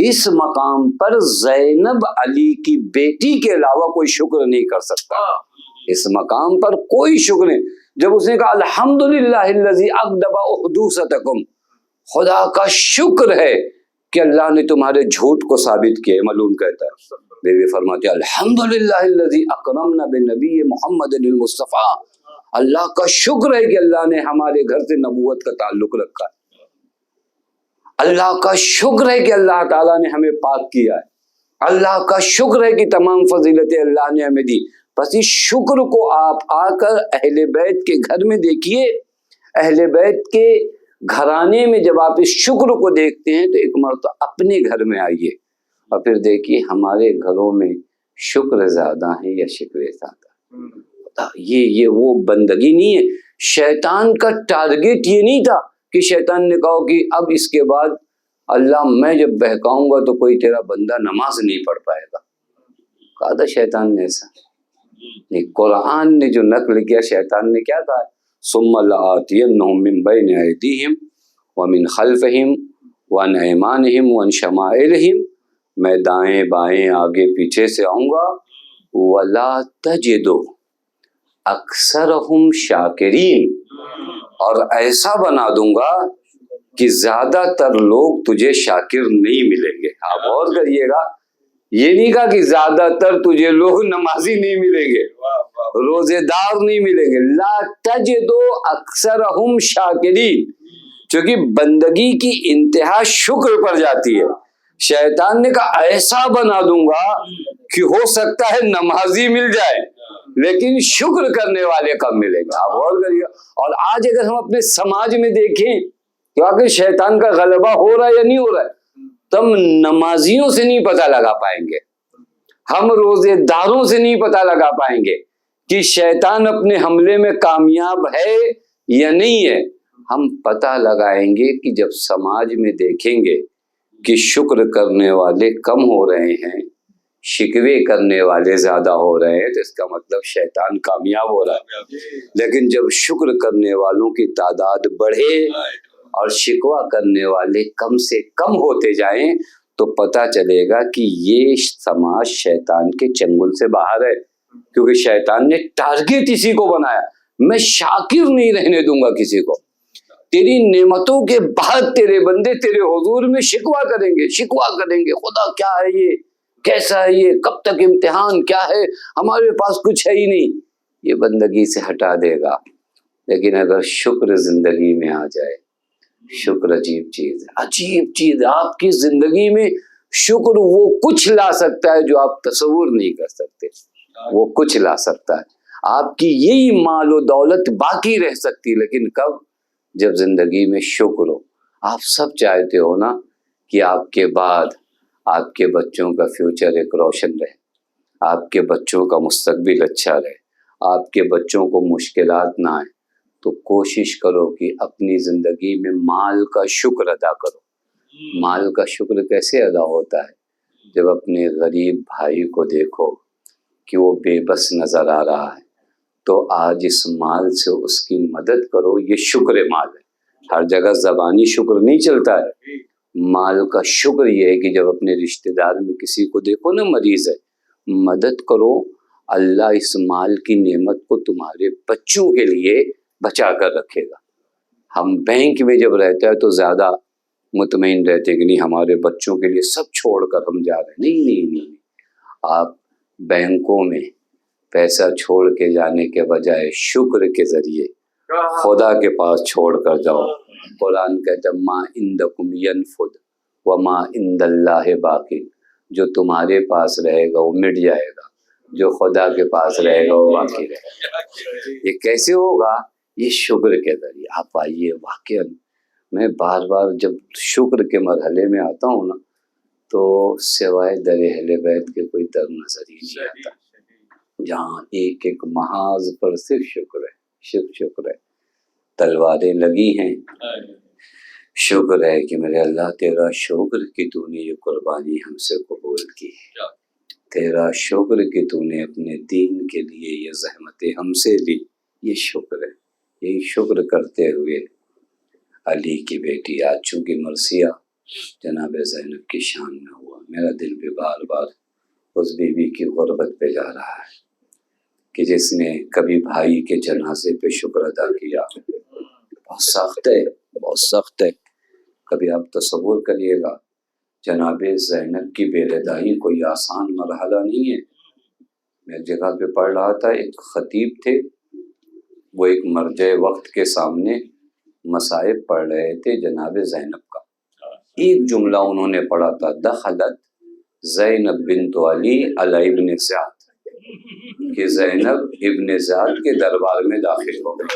اس مقام پر زینب علی کی بیٹی کے علاوہ کوئی شکر نہیں کر سکتا. اس مقام پر کوئی شکر نہیں. جب اس نے کہا الحمدللہ الذی اغضب احدوثتکم، خدا کا شکر ہے کہ اللہ نے تمہارے جھوٹ کو ثابت کیا. ملعون کہتا ہے، بیوی فرماتی ہے الحمدللہ الذی اکرمنا بنبی محمد المصطفیٰ، اللہ کا شکر ہے کہ اللہ نے ہمارے گھر سے نبوت کا تعلق رکھا ہے. اللہ کا شکر ہے کہ اللہ تعالیٰ نے ہمیں پاک کیا ہے، اللہ کا شکر ہے کہ تمام فضیلتیں اللہ نے ہمیں دی۔ بس اس شکر کو آپ آ کر اہل بیت کے گھر میں دیکھیے، اہل بیت کے گھرانے میں جب آپ اس شکر کو دیکھتے ہیں تو ایک مرتبہ اپنے گھر میں آئیے اور پھر دیکھیے ہمارے گھروں میں شکر زیادہ ہے یا شکوے زیادہ۔ یہ وہ بندگی نہیں ہے۔ شیطان کا ٹارگیٹ یہ نہیں تھا کہ شیطان نے کہا کہ اب اس کے بعد اللہ میں جب بہکاؤں گا تو کوئی تیرا بندہ نماز نہیں پڑھ پائے گا، کہا تھا شیطان نے ایسا؟ قرآن نے جو نقل کیا، شیطان نے کیا کہا؟ ثم لآتینہم من بین ایدیہم ومن خلفہم وعن ایمانہم وعن شمائلہم، میں دائیں بائیں آگے پیچھے سے آؤں گا، ولا تجد اکثرہم شاکرین، اور ایسا بنا دوں گا کہ زیادہ تر لوگ تجھے شاکر نہیں ملیں گے۔ آپ غور کریے گا، یہ نہیں کہا کہ زیادہ تر تجھے لوگ نمازی نہیں ملیں گے، روزے دار نہیں ملیں گے، لا تجدو اکثرہم شاکرین، چونکہ بندگی کی انتہا شکر پر جاتی ہے۔ شیطان نے کہا ایسا بنا دوں گا کہ ہو سکتا ہے نمازی مل جائے لیکن شکر کرنے والے کم ملیں گے۔ آپ غور کریے، اور آج اگر ہم اپنے سماج میں دیکھیں کہ آخر شیطان کا غلبہ ہو رہا ہے یا نہیں ہو رہا ہے، تو ہم نمازیوں سے نہیں پتہ لگا پائیں گے، ہم روزے داروں سے نہیں پتہ لگا پائیں گے کہ شیطان اپنے حملے میں کامیاب ہے یا نہیں ہے۔ ہم پتہ لگائیں گے کہ جب سماج میں دیکھیں گے کہ شکر کرنے والے کم ہو رہے ہیں، شکوے کرنے والے زیادہ ہو رہے ہیں، تو اس کا مطلب شیطان کامیاب ہو رہا ہے۔ لیکن جب شکر کرنے والوں کی تعداد بڑھے اور شکوہ کرنے والے کم سے کم ہوتے جائیں تو پتہ چلے گا کہ یہ سماج شیطان کے چنگل سے باہر ہے، کیونکہ شیطان نے ٹارگیٹ اسی کو بنایا، میں شاکر نہیں رہنے دوں گا کسی کو۔ تیری نعمتوں کے بعد تیرے بندے تیرے حضور میں شکوہ کریں گے، خدا کیا ہے یہ، کیسا ہے یہ، کب تک امتحان، کیا ہے، ہمارے پاس کچھ ہے ہی نہیں، یہ بندگی سے ہٹا دے گا۔ لیکن اگر شکر زندگی میں آ جائے، شکر عجیب چیز ہے، عجیب چیز ہے۔ آپ کی زندگی میں شکر وہ کچھ لا سکتا ہے جو آپ تصور نہیں کر سکتے، وہ کچھ لا سکتا ہے۔ آپ کی یہی مال و دولت باقی رہ سکتی، لیکن کب؟ جب زندگی میں شکر ہو۔ آپ سب چاہتے ہو نا کہ آپ کے بعد آپ کے بچوں کا فیوچر ایک روشن رہے، آپ کے بچوں کا مستقبل اچھا رہے، آپ کے بچوں کو مشکلات نہ آئیں، تو کوشش کرو کہ اپنی زندگی میں مال کا شکر ادا کرو۔ مال کا شکر کیسے ادا ہوتا ہے؟ جب اپنے غریب بھائی کو دیکھو کہ وہ بے بس نظر آ رہا ہے تو آج اس مال سے اس کی مدد کرو، یہ شکر مال ہے۔ ہر جگہ زبانی شکر نہیں چلتا ہے، مال کا شکر یہ ہے کہ جب اپنے رشتہ دار میں کسی کو دیکھو نا مریض ہے، مدد کرو، اللہ اس مال کی نعمت کو تمہارے بچوں کے لیے بچا کر رکھے گا۔ ہم بینک میں جب رہتے ہیں تو زیادہ مطمئن رہتے کہ نہیں ہمارے بچوں کے لیے سب چھوڑ کر ہم جا رہے ہیں۔ نہیں، آپ بینکوں میں پیسہ چھوڑ کے جانے کے بجائے شکر کے ذریعے خدا کے پاس چھوڑ کر جاؤ۔ قرآن کہتا ہے ما عندکم ینفد وما عند اللہ باقی، جو تمہارے پاس رہے گا وہ مٹ جائے گا، جو خدا کے پاس رہے گا وہ باقی رہے گا۔ یہ کیسے ہوگا؟ یہ شکر کے ذریعے۔ آپ آئیے، واقعا میں بار بار جب شکر کے مرحلے میں آتا ہوں نا تو سوائے در اہل بیت کے کوئی در نظر ہی نہیں آتا، جہاں ایک ایک محاذ پر صرف شکر ہے، صرف شکر ہے۔ تلواریں لگی ہیں، شکر ہے کہ میرے اللہ تیرا شکر کہ تو نے یہ قربانی ہم سے قبول کی، تیرا شکر کہ تو نے اپنے دین کے لیے یہ زحمتیں ہم سے لی، یہ شکر ہے۔ یہی شکر کرتے ہوئے علی کی بیٹی، آج چونکہ مرثیہ جناب زینب کی شان میں ہوا، میرا دل بھی بار بار اس بی بی کی غربت پہ جا رہا ہے کہ جس نے کبھی بھائی کے جنازے پہ شکر ادا کیا۔ بہت سخت ہے، بہت سخت ہے۔ کبھی آپ تصور کریے گا، جناب زینب کی بے رضائی کوئی آسان مرحلہ نہیں ہے۔ میں ایک جگہ پہ پڑھ رہا تھا، ایک خطیب تھے، وہ ایک مرجع وقت کے سامنے مصائب پڑھ رہے تھے جناب زینب کا، ایک جملہ انہوں نے پڑھا تھا، دخلت زینب بنت علی علی ابن سعد، کہ زینب ابن سعد کے دربار میں داخل ہو گئی۔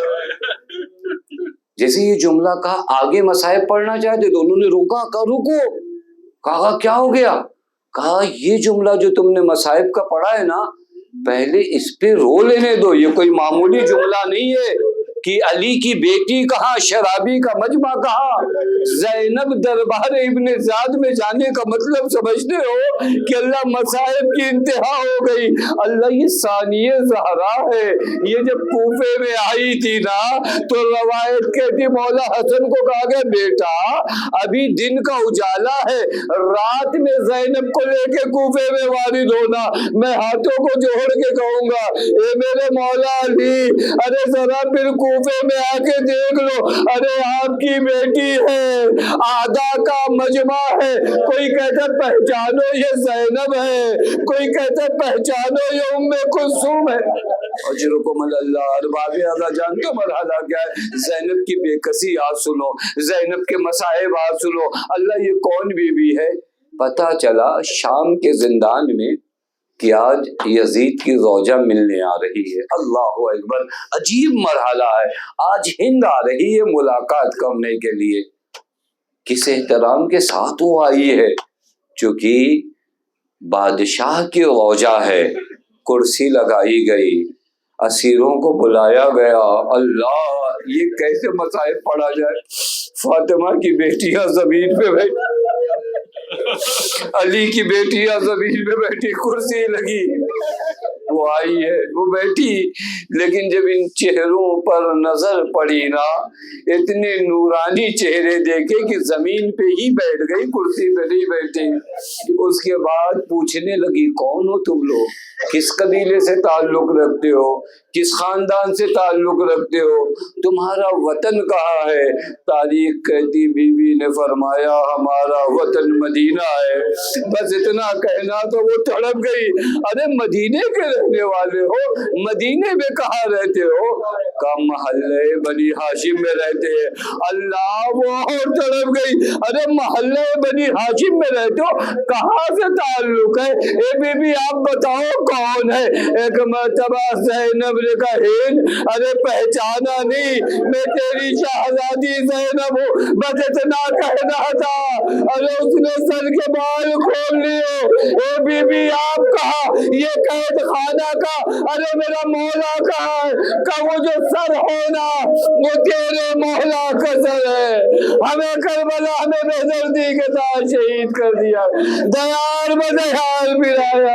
جیسے یہ جملہ کہا، آگے مصائب پڑھنا چاہتے تو انہوں نے روکا، کہا رکو، کہا کیا ہو گیا؟ کہا یہ جملہ جو تم نے مصائب کا پڑھا ہے نا، پہلے اس پہ رو لینے دو، یہ کوئی معمولی جملہ نہیں ہے کہ علی کی بیٹی کہا، شرابی کا مجمع کہا، زینب دربار ابن زیاد میں جانے کا مطلب سمجھتے ہو کہ اللہ مصائب کی انتہا ہو گئی۔ اللہ یہ ثانیہ زہرا ہے، یہ جب کوفے میں آئی تھی نا تو روایت کہتی مولا حسن کو کہا گیا بیٹا ابھی دن کا اجالا ہے، رات میں زینب کو لے کے کوفے میں وارد ہونا، میں ہاتھوں کو جوڑ کے کہوں گا اے میرے مولا علی، ارے ذرا پھر کوفے میں آ کے دیکھ لو، ارے آپ کی بیٹی ہے، آدھا کا مجمع ہے، کوئی کہتا ہے پہچانو یہ زینب ہے، کوئی کہتا ہے پہچانو یہ ام کلثوم ہے۔ اجرکم اللہ، ارباب اعلیٰ جانتے ہو مرحلہ کیا ہے؟ زینب کی بے کسی آج سنو، زینب کے مصائب آج سنو۔ اللہ یہ کون بی بی ہے؟ پتہ چلا شام کے زندان میں کہ آج یزید کی زوجہ ملنے آ رہی ہے۔ اللہ اکبر، عجیب مرحلہ ہے، آج ہند آ رہی ہے ملاقات کرنے کے لیے۔ کس احترام کے ساتھ وہ آئی ہے؟ چونکہ بادشاہ کی زوجہ ہے، کرسی لگائی گئی، اسیروں کو بلایا گیا۔ اللہ یہ کیسے مصائب پڑھا جائے؟ فاطمہ کی بیٹیاں زمین پہ بیٹھی، علی کی بیٹیاں زمین پہ بیٹھی، کرسی لگی، وہ آئی ہے، وہ بیٹھی، لیکن جب ان چہروں پر نظر پڑی نا، اتنے نورانی چہرے دیکھے کہ زمین پہ ہی بیٹھ گئی، کرسی پہ نہیں بیٹھی۔ اس کے بعد پوچھنے لگی کون ہو تم لوگ، کس قبیلے سے تعلق رکھتے ہو، کس خاندان سے تعلق رکھتے ہو، تمہارا وطن کہاں ہے؟ تاریخ کہتی بی بی نے فرمایا ہمارا وطن مدینہ ہے۔ بس اتنا کہنا تو وہ تڑپ گئی، ارے مدینے کے رہنے والے ہو، مدینے میں کہاں رہتے ہو؟ کہا محلے بنی ہاشم میں رہتے ہیں۔ اللہ وہ اور تڑپ گئی، ارے محلے بنی ہاشم میں رہتے ہو، کہاں سے تعلق ہے؟ اے بی بی آپ بتاؤ کون ہے؟ ایک مرتبہ زینب نے کہا ہند، ارے پہچانا نہیں، میں تیری شہزادی زینب ہوں، بس اتنا کہنا تھا۔ ارے اس نے سر کے بال کھول لیے۔ اے بی بی آپ کہا یہ قید خانہ کا، ارے میرا مولا کہا ہے، کہ وہ جو سر ہونا وہ تیرے مولا کا سر ہے، ہمیں کربلا ہمیں بے دردی کے ساتھ شہید کر دیا، دیار بدیار پھرایا۔